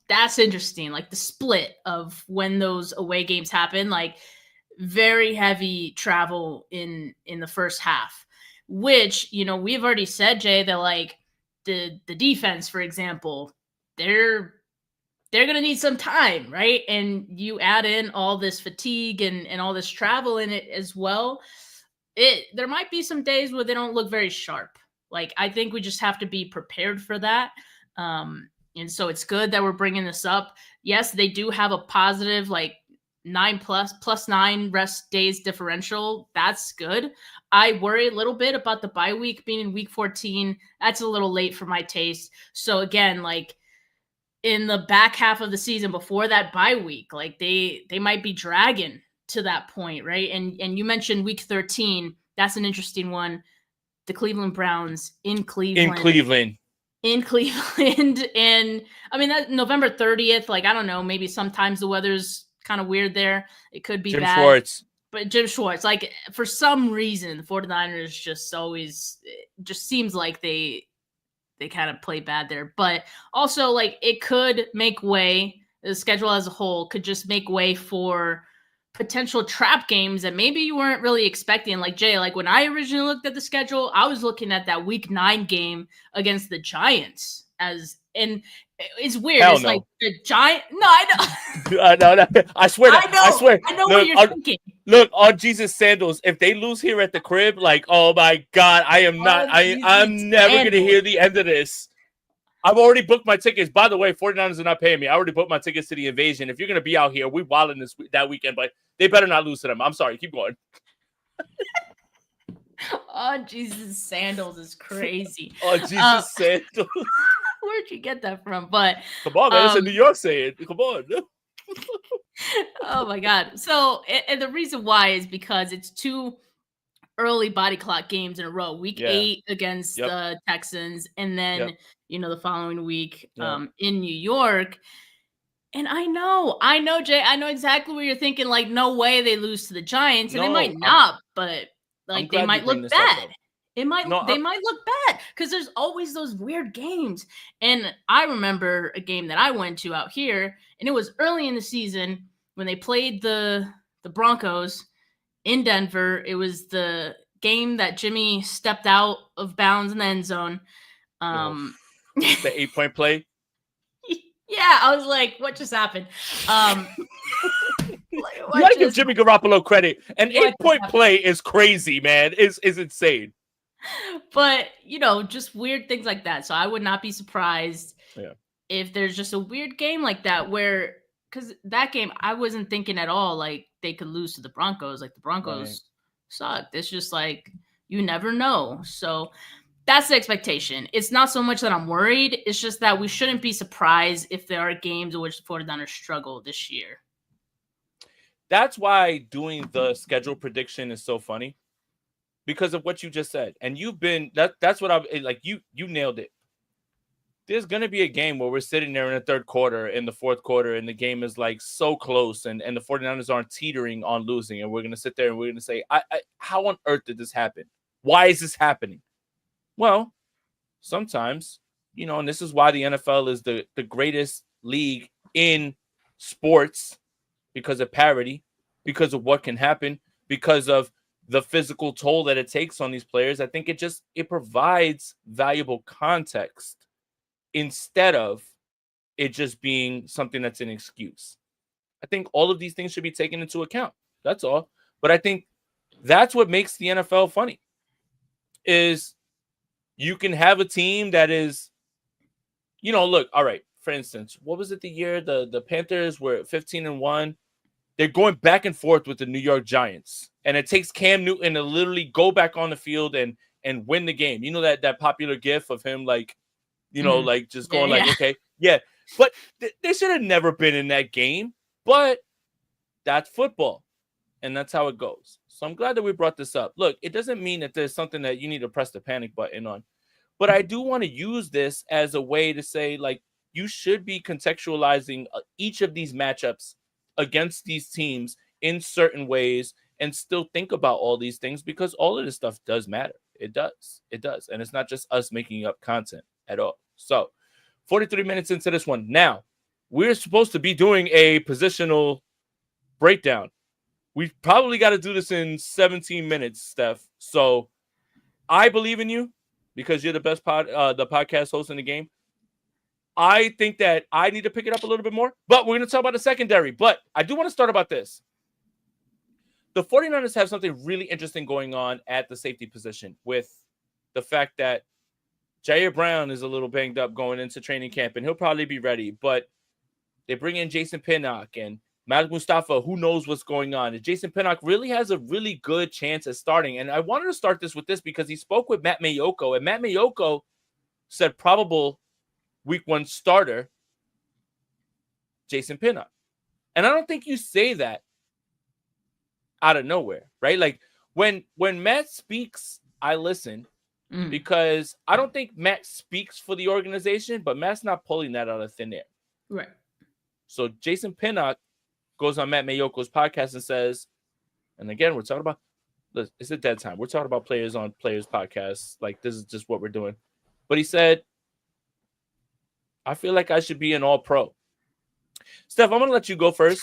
that's interesting. Like, the split of when those away games happen, like, very heavy travel in the first half, which, we've already said, Jay, that like the defense, for example, they're going to need some time, right? And you add in all this fatigue and all this travel in it as well. There might be some days where they don't look very sharp. Like, I think we just have to be prepared for that. And so it's good that we're bringing this up. Yes, they do have a positive, like, 9+9 rest days differential. That's good. I worry a little bit about the bye week being in week 14. That's a little late for my taste. So again, like, in the back half of the season before that bye week, like, they might be dragging to that point, right? And you mentioned week 13. That's an interesting one. The Cleveland Browns in Cleveland. And I mean, that November 30th, like, I don't know, maybe sometimes the weather's kind of weird there. It could be bad. Schwartz. But Jim Schwartz, like, for some reason, the 49ers just seems like they kind of play bad there. But also, like, it could make way, the schedule as a whole could just make way for potential trap games that maybe you weren't really expecting. Like Jay, like when I originally looked at the schedule, I was looking at that week 9 game against the Giants and it's weird. Hell it's no. like the Giant. No, I know. No, I swear. I swear. I know Look, what you're thinking. Look, on Jesus Sandals, if they lose here at the crib, like, oh my God, I am not. I'm never gonna hear the end of this. I've already booked my tickets. By the way, 49ers are not paying me. I already booked my tickets to the Invasion. If you're gonna be out here, we wilding that weekend, but they better not lose to them. I'm sorry. Keep going. Oh, Jesus Sandals is crazy. Oh, Jesus Sandals. Where'd you get that from? But come on, man. It's in New York saying. Come on. Oh my God. So, and the reason why is because it's 2 early body clock games in a row. Week 8 against the Texans, and then the following week in New York. And I know, Jay, I know exactly what you're thinking. Like, no way they lose to the Giants, and they might not, but like they might look bad. They might look bad because there's always those weird games. And I remember a game that I went to out here, and it was early in the season when they played the Broncos in Denver. It was the game that Jimmy stepped out of bounds in the end zone. The 8-point play. Yeah, I was like, what just happened? You gotta give Jimmy Garoppolo credit. An 8-point play is crazy, man. Is insane. But just weird things like that. So I would not be surprised if there's just a weird game like that where, because that game I wasn't thinking at all like they could lose to the Broncos. Like the Broncos sucked. It's just like you never know. So that's the expectation. It's not so much that I'm worried. It's just that we shouldn't be surprised if there are games in which the 49ers struggle this year. That's why doing the schedule prediction is so funny, because of what you just said. And you've been that's what I'm like. You nailed it. There's going to be a game where we're sitting there in the third quarter, in the fourth quarter, and the game is like so close, and the 49ers aren't teetering on losing. And we're going to sit there and we're going to say, how on earth did this happen? Why is this happening? Well, sometimes, and this is why the NFL is the greatest league in sports, because of parity, because of what can happen, because of the physical toll that it takes on these players. I think it provides valuable context instead of it just being something that's an excuse. I think all of these things should be taken into account. That's all. But I think that's what makes the NFL funny, is you can have a team that is, look, all right, for instance, what was it the year the Panthers were 15-1? They're going back and forth with the New York Giants, and it takes Cam Newton to literally go back on the field and win the game. You know that popular gif of him like, like just going okay, but they should have never been in that game. But that's football, and that's how it goes. So I'm glad that we brought this up. Look, it doesn't mean that there's something that you need to press the panic button on, but I do want to use this as a way to say, like, you should be contextualizing each of these matchups against these teams in certain ways and still think about all these things, because all of this stuff does matter. It does. And it's not just us making up content at all. So 43 minutes into this one. Now, we're supposed to be doing a positional breakdown. We probably got to do this in 17 minutes, Steph. So I believe in you because you're the best the podcast host in the game. I think that I need to pick it up a little bit more, but we're going to talk about the secondary. But I do want to start about this. The 49ers have something really interesting going on at the safety position, with the fact that Jair Brown is a little banged up going into training camp, and he'll probably be ready. But they bring in Jason Pinnock and Malik Mustafa. Who knows what's going on? And Jason Pinnock really has a really good chance at starting. And I wanted to start this with this because he spoke with Matt Maiocco, and Matt Maiocco said probable Week 1 starter, Jason Pinnock. And I don't think you say that out of nowhere, right? Like when Matt speaks, I listen because I don't think Matt speaks for the organization, but Matt's not pulling that out of thin air. Right. So Jason Pinnock goes on Matt Maiocco's podcast and says, and again, we're talking about, it's a dead time. We're talking about players on players podcasts. Like, this is just what we're doing. But he said, I feel like I should be an all-pro. Steph, I'm gonna let you go first,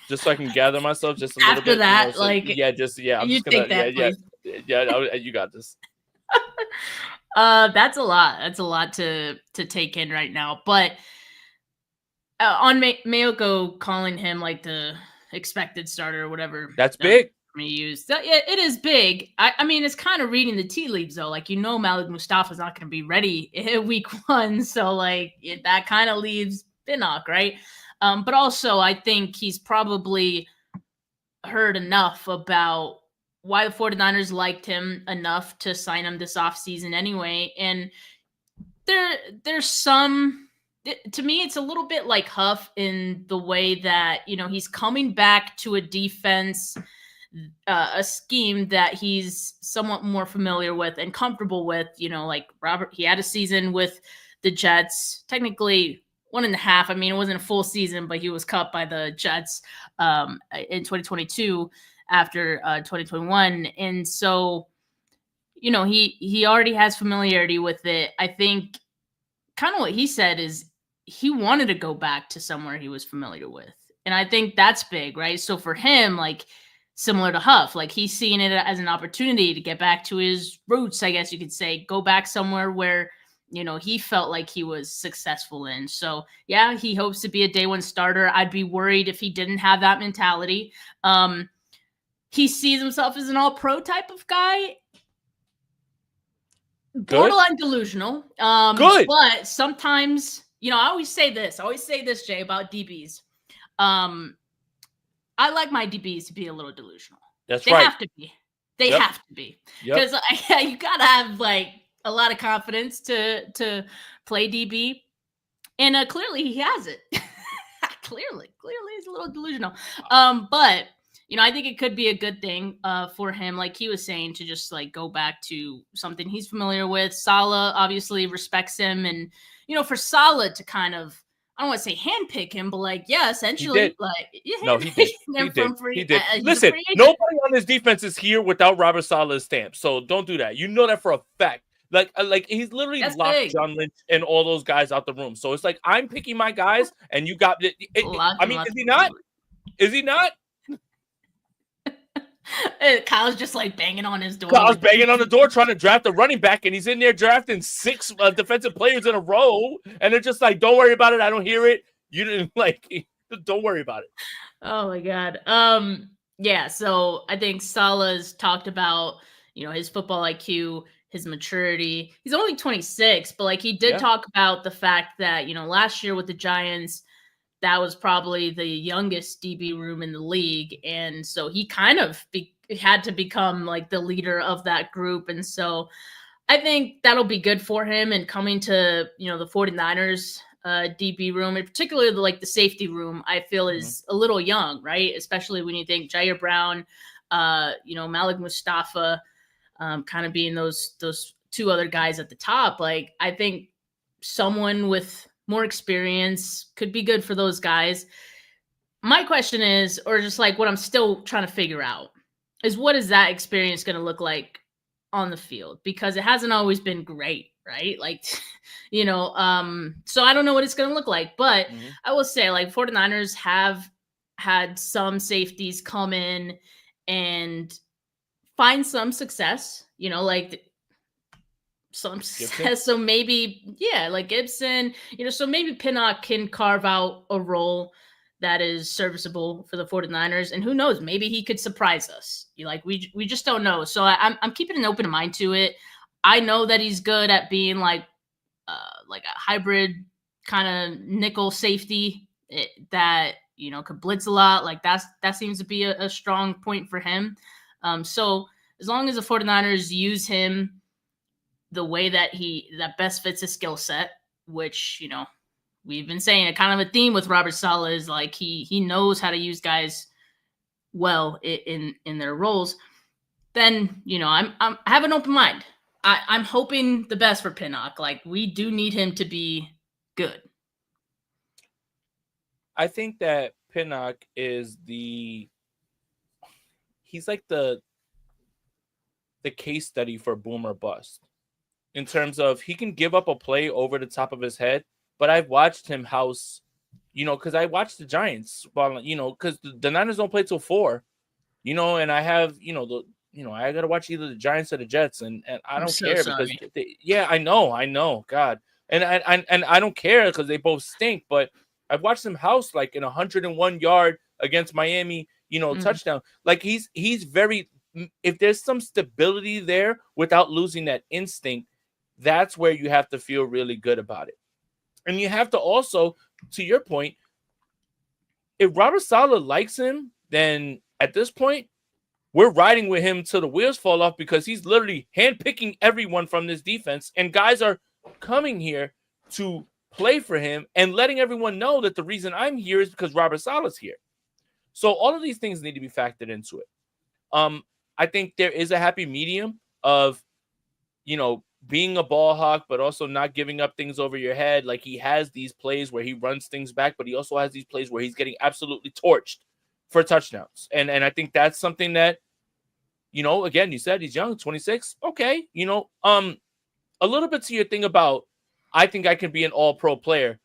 just so I can gather myself just a little After bit. that, so, like, I'm you just gonna, take that, please. you got this. That's a lot. That's a lot to take in right now. But on Mayoko calling him like the expected starter or whatever. That's big. Me used. Yeah, it is big. I mean, it's kind of reading the tea leaves though. Like, Malik Mustafa's not going to be ready in week 1, so like that kind of leaves Pinnock, right? But also, I think he's probably heard enough about why the 49ers liked him enough to sign him this offseason anyway. And there's some, to me, it's a little bit like Huff in the way that, he's coming back to a defense, a scheme that he's somewhat more familiar with and comfortable with. Like Robert, he had a season with the Jets, technically 1.5. I mean, it wasn't a full season, but he was cut by the Jets in 2022 after 2021. And so, he already has familiarity with it. I think kind of what he said is he wanted to go back to somewhere he was familiar with. And I think that's big, right? So for him, like, similar to Huff, like, he's seeing it as an opportunity to get back to his roots, I guess you could say, go back somewhere where, he felt like he was successful in. So yeah, he hopes to be a day 1 starter. I'd be worried if he didn't have that mentality. He sees himself as an all-pro type of guy. Borderline delusional. Good. But sometimes, I always say this, Jay, about DBs. I like my DBs to be a little delusional. That's right. They have to be. They Yep. have to be. Because you gotta have like a lot of confidence to play DB. And clearly he has it. Clearly he's a little delusional. But I think it could be a good thing for him, like he was saying, to just like go back to something he's familiar with. Saleh obviously respects him, and for Saleh to kind of, I don't want to say handpick him, but like, yeah, essentially, like, no, he did. He did. Listen, nobody on this defense is here without Robert Saleh's stamp, so don't do that. You know that for a fact. Like he's literally locked big. John Lynch and all those guys out the room. So it's like, I'm picking my guys, and you got it. I mean, is he not? Is he not? Kyle's just like banging on his door. Kyle's banging on the door trying to draft a running back, and he's in there drafting 6 defensive players in a row, and they're just like, "Don't worry about it. I don't hear it. You didn't like. Don't worry about it." Oh my god. Yeah. So I think Saleh's talked about his football IQ, his maturity. He's only 26, but like he did talk about the fact that last year with the Giants, that was probably the youngest DB room in the league. And so he kind of had to become like the leader of that group. And so I think that'll be good for him. And coming to, the 49ers DB room, and particularly like the safety room, I feel is a little young, right? Especially when you think Jair Brown, Malik Mustafa, kind of being those 2 other guys at the top. Like, I think someone with more experience could be good for those guys. My question is, or just like what I'm still trying to figure out, is what is that experience going to look like on the field? Because it hasn't always been great, right? Like, so I don't know what it's going to look like, but I will say, like, 49ers have had some safeties come in and find some success, like some success. So maybe, like Gibson, so maybe Pinnock can carve out a role that is serviceable for the 49ers. And who knows, maybe he could surprise us. We just don't know. So I'm keeping an open mind to it. I know that he's good at being like a hybrid kind of nickel safety that, could blitz a lot. Like that seems to be a strong point for him. So as long as the 49ers use him the way that best fits his skill set, which, we've been saying a kind of a theme with Robert Saleh is like he knows how to use guys well in their roles, then, I have an open mind. I'm hoping the best for Pinnock. Like, we do need him to be good. I think that Pinnock is he's like the case study for boom or bust. In terms of, he can give up a play over the top of his head, but I've watched him house you know, because I watch the Giants, well, you know, because the Niners don't play till 4, you know, and I have, you know, I got to watch either the Giants or the Jets, and I I'm don't so care sorry. because yeah, I know, God, and I don't care because they both stink, but I've watched him house like in 101 yard against Miami, you know, touchdown. Like he's very, if there's some stability there without losing that instinct, that's where you have to feel really good about it. And you have to also, to your point, if Robert Saleh likes him, then at this point, we're riding with him till the wheels fall off because he's literally handpicking everyone from this defense. And guys are coming here to play for him and letting everyone know that the reason I'm here is because Robert Saleh's here. So all of these things need to be factored into it. I think there is a happy medium of, you know, being a ball hawk, but also not giving up things over your head. Like he has these plays where he runs things back, but he also has these plays where he's getting absolutely torched for touchdowns. And I think that's something that, you know, again, you said he's young, 26. Okay. You know, a little bit to your thing about, I think I can be an all-pro player.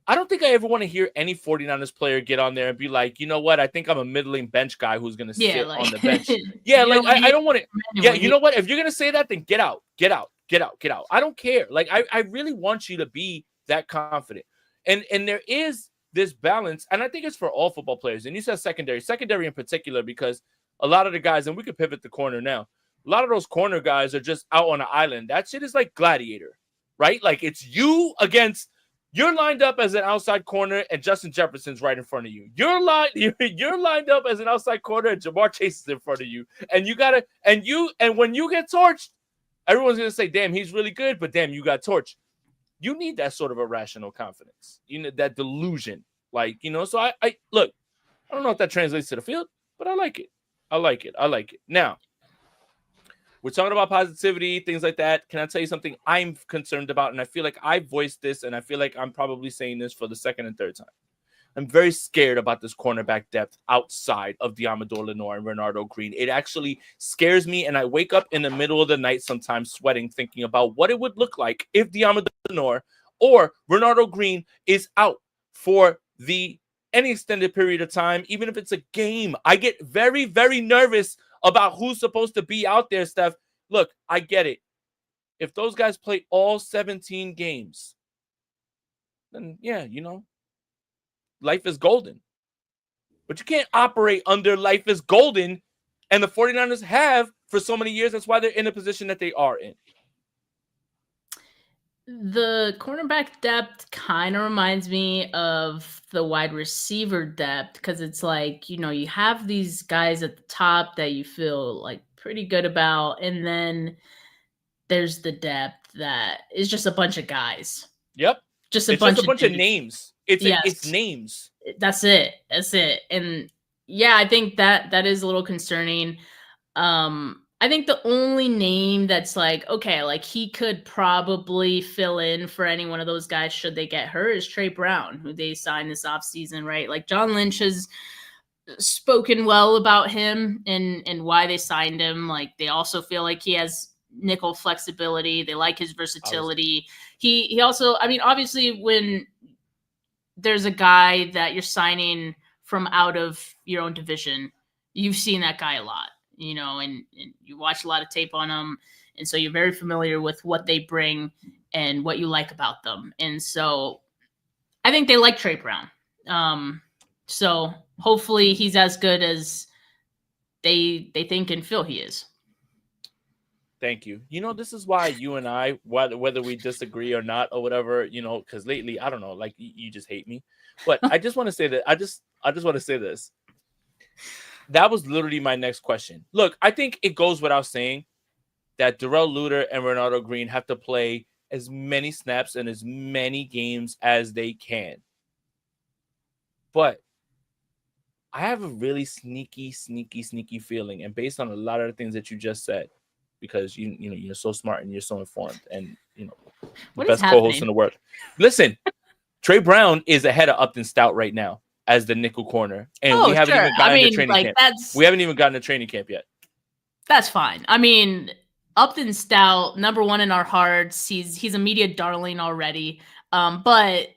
I don't think I ever want to hear any 49ers player get on there and be like, you know what? I think I'm a middling bench guy who's going to sit on the bench. Yeah, like I don't want to. Yeah, you know what? If you're going to say that, then get out. I don't care. Like I really want you to be that confident. And there is this balance, and I think it's for all football players. And you said secondary in particular, because a lot of the guys, and we could pivot the corner now. A lot of those corner guys are just out on an island. That shit is like Gladiator, right? Like it's you against. You're lined up as an outside corner, and Justin Jefferson's right in front of you. You're lined up as an outside corner, and Jamar Chase is in front of you. And and when you get torched, everyone's gonna say, "Damn, he's really good," but damn, you got torched. You need that sort of irrational confidence, you know, that delusion, like, you know. So I look, I don't know if that translates to the field, but I like it. Now, we're talking about positivity, things like that. Can I tell you something I'm concerned about? And I feel like I voiced this, and I feel like I'm probably saying this for the second and third time. I'm very scared about this cornerback depth outside of Diamador Lenoir and Renardo Green. It actually scares me, and I wake up in the middle of the night sometimes sweating, thinking about what it would look like if Diamador Lenoir or Renardo Green is out for any extended period of time, even if it's a game. I get very, very nervous about who's supposed to be out there, Steph. Look, I get it. If those guys play all 17 games, then yeah, you know, life is golden. But you can't operate under life is golden, and the 49ers have for so many years. That's why they're in the position that they are in. The cornerback depth kind of reminds me of the wide receiver depth, because it's like, you know, you have these guys at the top that you feel like pretty good about, and then there's the depth that is just a bunch of guys. Yep. Just a bunch of names. It's names. That's it. And yeah, I think that is a little concerning. I think the only name that's like, okay, like he could probably fill in for any one of those guys should they get hurt is Trey Brown, who they signed this offseason, right? Like John Lynch has spoken well about him and why they signed him. Like they also feel like he has nickel flexibility. They like his versatility. He also, I mean, obviously when there's a guy that you're signing from out of your own division, you've seen that guy a lot. You know, and you watch a lot of tape on them. And so you're very familiar with what they bring and what you like about them. And so I think they like Trey Brown. So hopefully he's as good as they think and feel he is. Thank you. You know, this is why you and I, whether we disagree or not or whatever, you know, because lately, I don't know, like you just hate me. But I just want to say that I just want to say this. That was literally my next question. Look, I think it goes without saying that Darrell Luter and Renardo Green have to play as many snaps and as many games as they can. But I have a really sneaky feeling, and based on a lot of the things that you just said, because you know you're so smart and you're so informed, and you know the best co-host in the world. Listen, Trey Brown is ahead of Upton Stout right now as the nickel corner, and we haven't even gotten to training camp. We haven't even gotten to training camp yet. That's fine. I mean, Upton Stout, number one in our hearts. He's a media darling already. But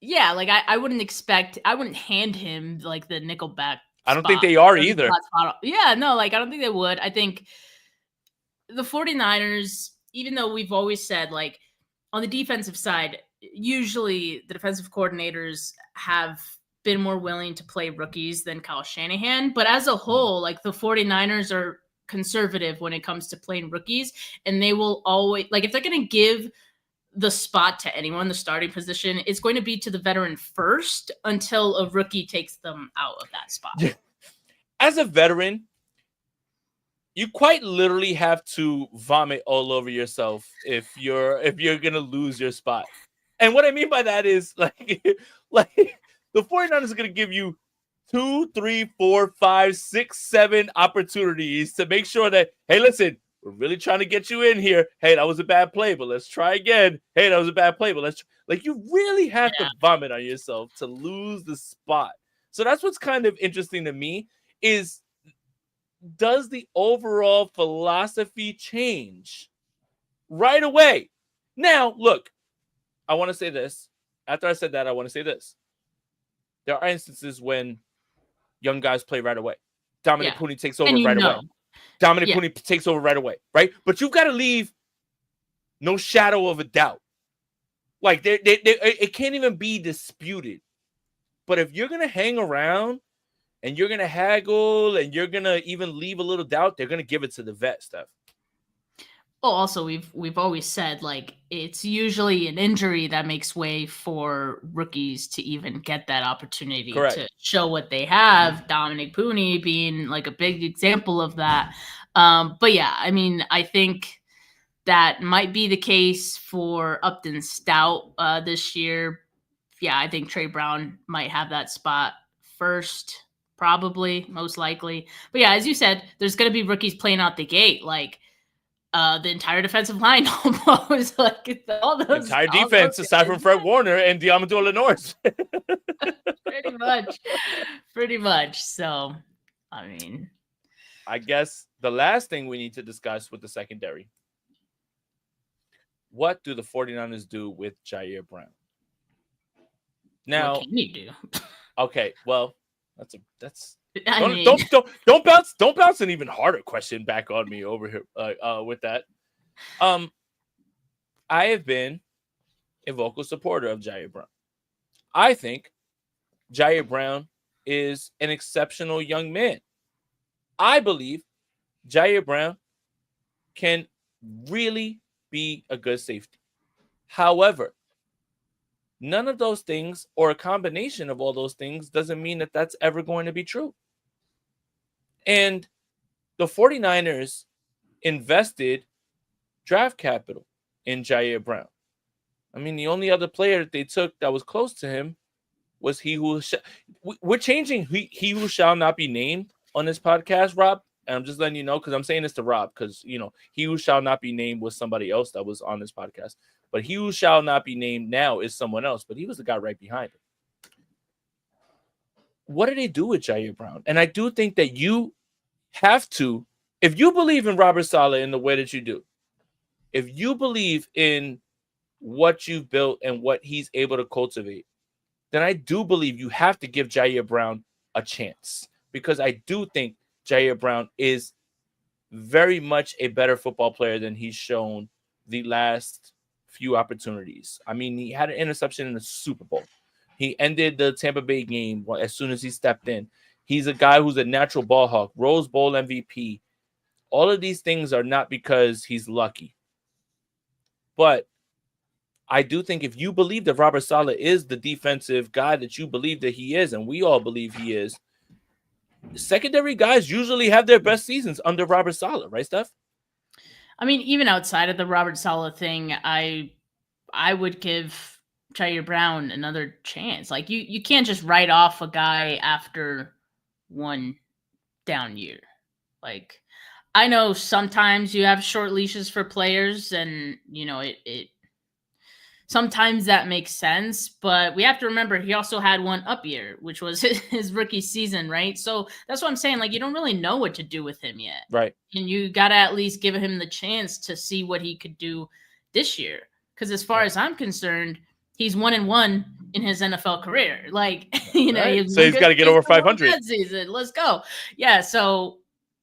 Yeah, like I wouldn't hand him like the nickelback. I don't think spot, they are third either. spot. Yeah, no, like I don't think they would. I think the 49ers, even though we've always said like on the defensive side, usually the defensive coordinators have been more willing to play rookies than Kyle Shanahan. But as a whole, like the 49ers are conservative when it comes to playing rookies, and they will always, like, if they're going to give the spot to anyone, the starting position, it's going to be to the veteran first until a rookie takes them out of that spot. Yeah. As a veteran, you quite literally have to vomit all over yourself if you're gonna lose your spot. And what I mean by that is like the 49ers are gonna give you 2, 3, 4, 5, 6, 7 opportunities to make sure that, hey, listen, we're really trying to get you in here. Hey, that was a bad play, but let's try again. Hey, that was a bad play, but like you really have to vomit on yourself to lose the spot. So that's what's kind of interesting to me is, does the overall philosophy change right away? Now, look, I want to say this. After I said that, I want to say this. There are instances when young guys play right away. Dominic Puni takes over right away. Dominic Puni takes over right away, right? But you've got to leave no shadow of a doubt. Like, it can't even be disputed. But if you're going to hang around and you're going to haggle and you're going to even leave a little doubt, they're going to give it to the vet, Steph. Well, also, we've always said, like, it's usually an injury that makes way for rookies to even get that opportunity to show what they have. Dominic Puni being, like, a big example of that. But, yeah, I mean, I think that might be the case for Upton Stout this year. Yeah, I think Trey Brown might have that spot first, probably, most likely. But, yeah, as you said, there's going to be rookies playing out the gate, like, the entire defensive line almost, like all those entire defense aside from Fred Warner and Diamador Lenoir. pretty much. So, I mean, I guess the last thing we need to discuss with the secondary. What do the 49ers do with Jair Brown? Now, what can you do? Okay, well, don't bounce an even harder question back on me over here with that. I have been a vocal supporter of Jair Brown. I think Jair Brown is an exceptional young man. I believe Jair Brown can really be a good safety. However, none of those things or a combination of all those things doesn't mean that that's ever going to be true. And the 49ers invested draft capital in Jair Brown. I mean, the only other player that they took that was close to him was we're changing he who shall not be named on this podcast, Rob. And I'm just letting you know, because I'm saying this to Rob, because, you know, he who shall not be named was somebody else that was on this podcast. But he who shall not be named now is someone else, but he was the guy right behind him. What do they do with Jair Brown? And I do think that you have to, if you believe in Robert Saleh in the way that you do, if you believe in what you've built and what he's able to cultivate, then I do believe you have to give Jair Brown a chance, because I do think Jair Brown is very much a better football player than he's shown the last few opportunities. I mean, he had an interception in the Super Bowl. He ended the Tampa Bay game as soon as he stepped in. He's a guy who's a natural ball hawk, Rose Bowl MVP. All of these things are not because he's lucky. But I do think if you believe that Robert Saleh is the defensive guy that you believe that he is, and we all believe he is, secondary guys usually have their best seasons under Robert Saleh, right, Steph? I mean, even outside of the Robert Saleh thing, I would give Jair Brown another chance. Like, you can't just write off a guy after one down year. Like, I know sometimes you have short leashes for players, and, you know, it sometimes that makes sense, but we have to remember he also had one up year, which was his rookie season, right? So that's what I'm saying. Like, you don't really know what to do with him yet. Right. And you got to at least give him the chance to see what he could do this year. Because as far as I'm concerned, he's 1-1 in his NFL career. Like, you know, Right. he has So one he's good got to get season, over one 500. bad season. Let's go. Yeah. So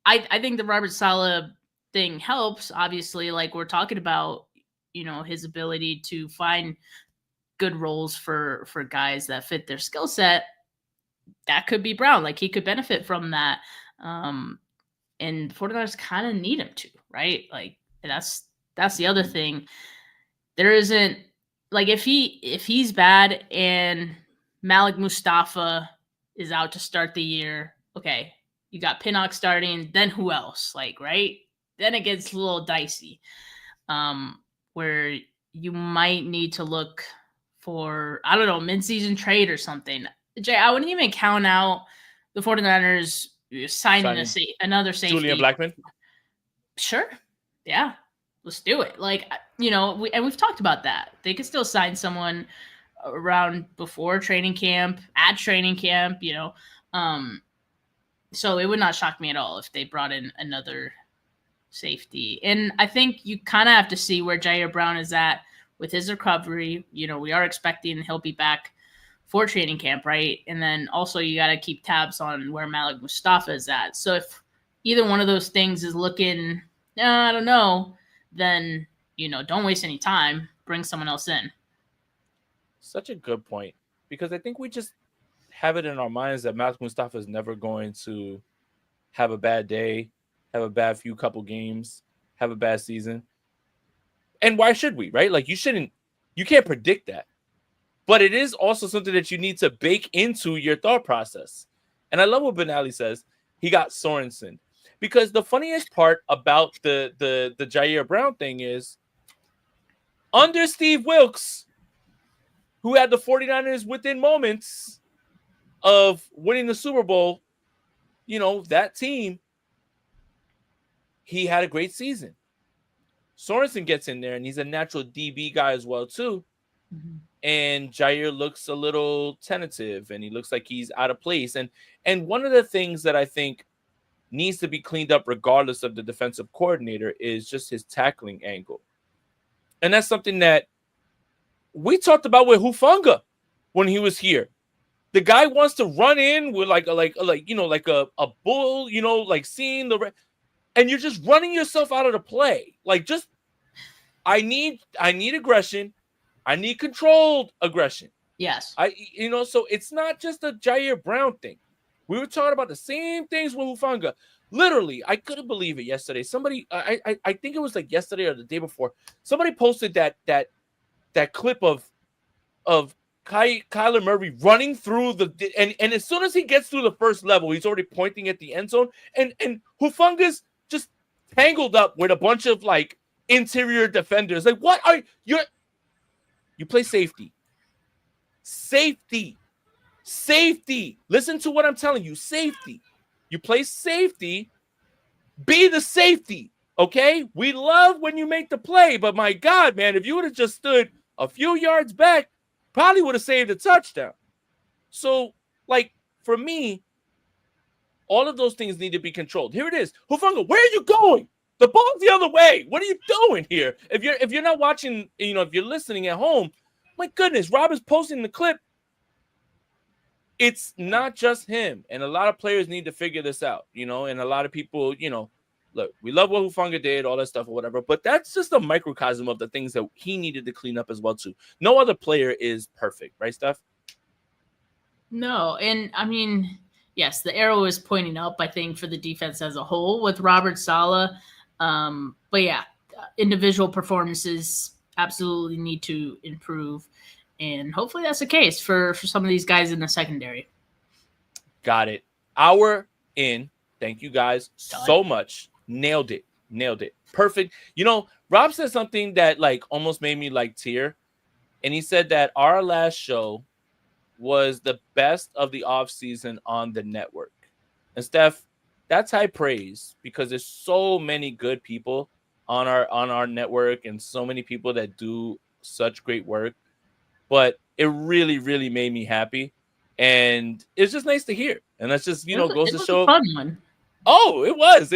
I think the Robert Saleh thing helps. Obviously, like we're talking about, you know, his ability to find good roles for guys that fit their skill set. That could be Brown. Like he could benefit from that. And 49ers kind of need him to, right? Like that's the other thing. There isn't like if he's bad and Malik Mustafa is out to start the year, okay, you got Pinnock starting, then who else? Like, right? Then it gets a little dicey. Where you might need to look for, I don't know, mid-season trade or something. Jay, I wouldn't even count out the 49ers signing another safety. Julian Blackmon? Sure. Yeah. Let's do it. Like, you know, we've talked about that. They could still sign someone around before training camp, at training camp, you know. So it would not shock me at all if they brought in another safety. And I think you kind of have to see where Jair Brown is at with his recovery. You know, we are expecting he'll be back for training camp, right? And then also you got to keep tabs on where Malik Mustafa is at. So if either one of those things is looking, I don't know, then, you know, don't waste any time. Bring someone else in. Such a good point, because I think we just have it in our minds that Malik Mustafa is never going to have a bad day, have a bad couple games, have a bad season. And why should we, right? Like you can't predict that. But it is also something that you need to bake into your thought process. And I love what Ben Ali says. He got Sorensen. Because the funniest part about the Jair Brown thing is under Steve Wilkes, who had the 49ers within moments of winning the Super Bowl, you know, that team, he had a great season. Sorensen gets in there, and he's a natural DB guy as well, too. Mm-hmm. And Jair looks a little tentative, and he looks like he's out of place. And one of the things that I think needs to be cleaned up regardless of the defensive coordinator is just his tackling angle. And that's something that we talked about with Hufanga when he was here. The guy wants to run in with like a bull, you know, like seeing and you're just running yourself out of the play. Like just I need aggression. I need controlled aggression. Yes. So it's not just a Jair Brown thing. We were talking about the same things with Hufanga. Literally, I couldn't believe it yesterday. Somebody, I think it was like yesterday or the day before, somebody posted that clip of Kyler Murray running through and as soon as he gets through the first level, he's already pointing at the end zone. And Hufanga's just tangled up with a bunch of like interior defenders. Like, what are you play safety? Safety. Listen to what I'm telling you. Safety. You play safety. Be the safety. Okay? We love when you make the play, but my God, man, if you would have just stood a few yards back, probably would have saved a touchdown. So, like, for me, all of those things need to be controlled. Here it is. Hufanga, where are you going? The ball's the other way. What are you doing here? If you're not watching, you know, if you're listening at home, my goodness, Rob is posting the clip. It's not just him. And a lot of players need to figure this out, you know, and a lot of people, you know, look, we love what Hufanga did, all that stuff or whatever, but that's just a microcosm of the things that he needed to clean up as well, too. No other player is perfect, right, Steph? No, and I mean, yes, the arrow is pointing up, I think, for the defense as a whole with Robert Saleh. But yeah, individual performances absolutely need to improve. And hopefully that's the case for some of these guys in the secondary. Got it. Hour in. Thank you guys so much. Nailed it. Perfect. You know, Rob said something that like almost made me like tear. And he said that our last show was the best of the offseason on the network. And Steph, that's high praise because there's so many good people on our network and so many people that do such great work. But it really, really made me happy. And it's just nice to hear. And that's just, you know, goes to show. A fun one. Oh, it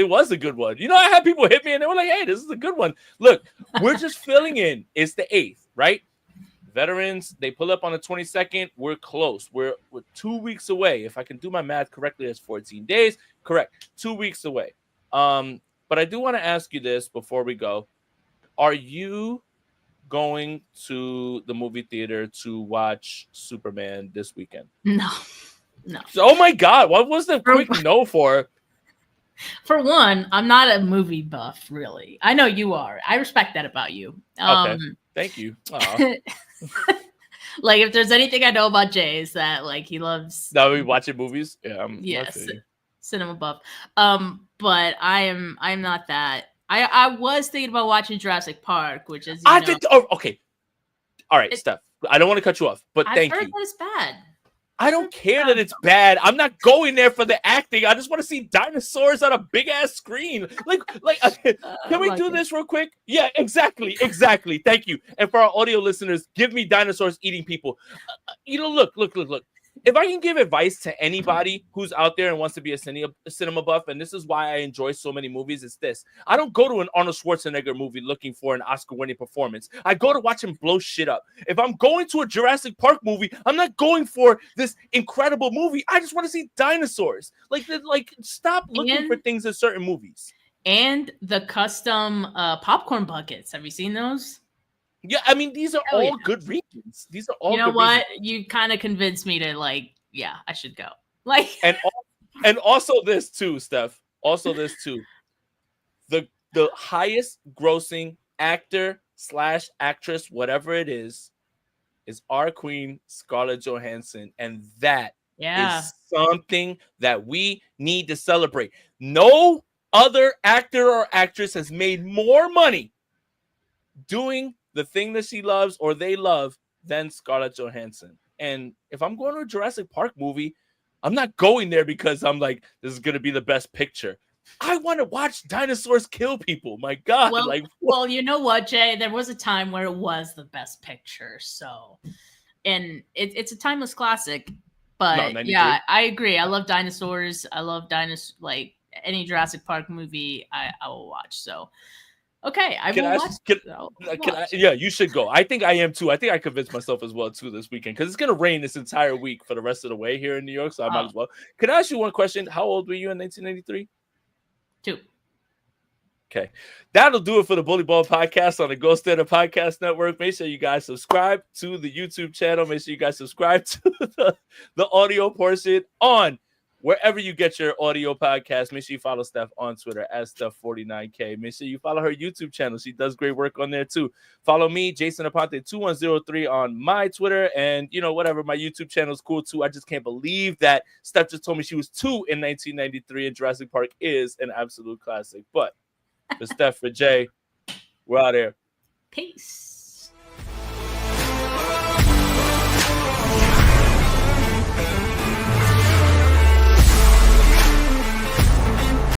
was a good one. You know, I had people hit me and they were like, hey, this is a good one. Look, we're just filling in. It's the 8th, right? Veterans, they pull up on the 22nd. We're close. We're 2 weeks away. If I can do my math correctly, that's 14 days. Correct. 2 weeks away. But I do want to ask you this before we go. Are you going to the movie theater to watch Superman this weekend? No. Oh my God. What was the quick no for? For one, I'm not a movie buff, really. I know you are. I respect that about you. Okay. Thank you. Like, if there's anything I know about Jay is that, like, he loves. Now we watching movies. Yeah. Yes, cinema buff. But I'm not that. I was thinking about watching Jurassic Park, which is. Okay. All right, Steph. I don't want to cut you off, but thank you. I've heard that it's bad. I don't care that it's bad. I'm not going there for the acting. I just want to see dinosaurs on a big ass screen. Can we do this real quick? Yeah, exactly. Thank you. And for our audio listeners, give me dinosaurs eating people. Look. If I can give advice to anybody who's out there and wants to be a cinema buff, and this is why I enjoy so many movies, it's this. I don't go to an Arnold Schwarzenegger movie looking for an Oscar-winning performance. I go to watch him blow shit up. If I'm going to a Jurassic Park movie, I'm not going for this incredible movie. I just want to see dinosaurs. Stop looking for things in certain movies. And the custom popcorn buckets. Have you seen those? Yeah, I mean, these are all good reasons. These are all. You know what? You kind of convinced me to I should go. And also this too, Steph. Also this too. The highest grossing actor / actress, whatever it is our queen Scarlett Johansson, and that is something that we need to celebrate. No other actor or actress has made more money doing the thing that she loves or they love than Scarlett Johansson. And if I'm going to a Jurassic Park movie, I'm not going there because I'm like, this is going to be the best picture. I want to watch dinosaurs kill people. My God. Well, you know what, Jay? There was a time where it was the best picture. So, and it's a timeless classic. But I agree. I love dinosaurs. I love dinosaurs. Any Jurassic Park movie, I will watch. So, okay, I will watch. Yeah, you should go. I think I am too. I think I convinced myself as well too this weekend because it's gonna rain this entire week for the rest of the way here in New York. So I might as well. Can I ask you one question? How old were you in 1993? 2. Okay, that'll do it for the Bully Ball Podcast on the Ghost Theater Podcast Network. Make sure you guys subscribe to the YouTube channel. Make sure you guys subscribe to the audio portion on wherever you get your audio podcast. Make sure you follow Steph on Twitter at Steph49K. Make sure you follow her YouTube channel. She does great work on there too. Follow me, Jason Aponte 2103 on my Twitter. And whatever, my YouTube channel is cool too. I just can't believe that Steph just told me she was 2 in 1993 and Jurassic Park is an absolute classic. But for Steph, for Jay, we're out here. Peace.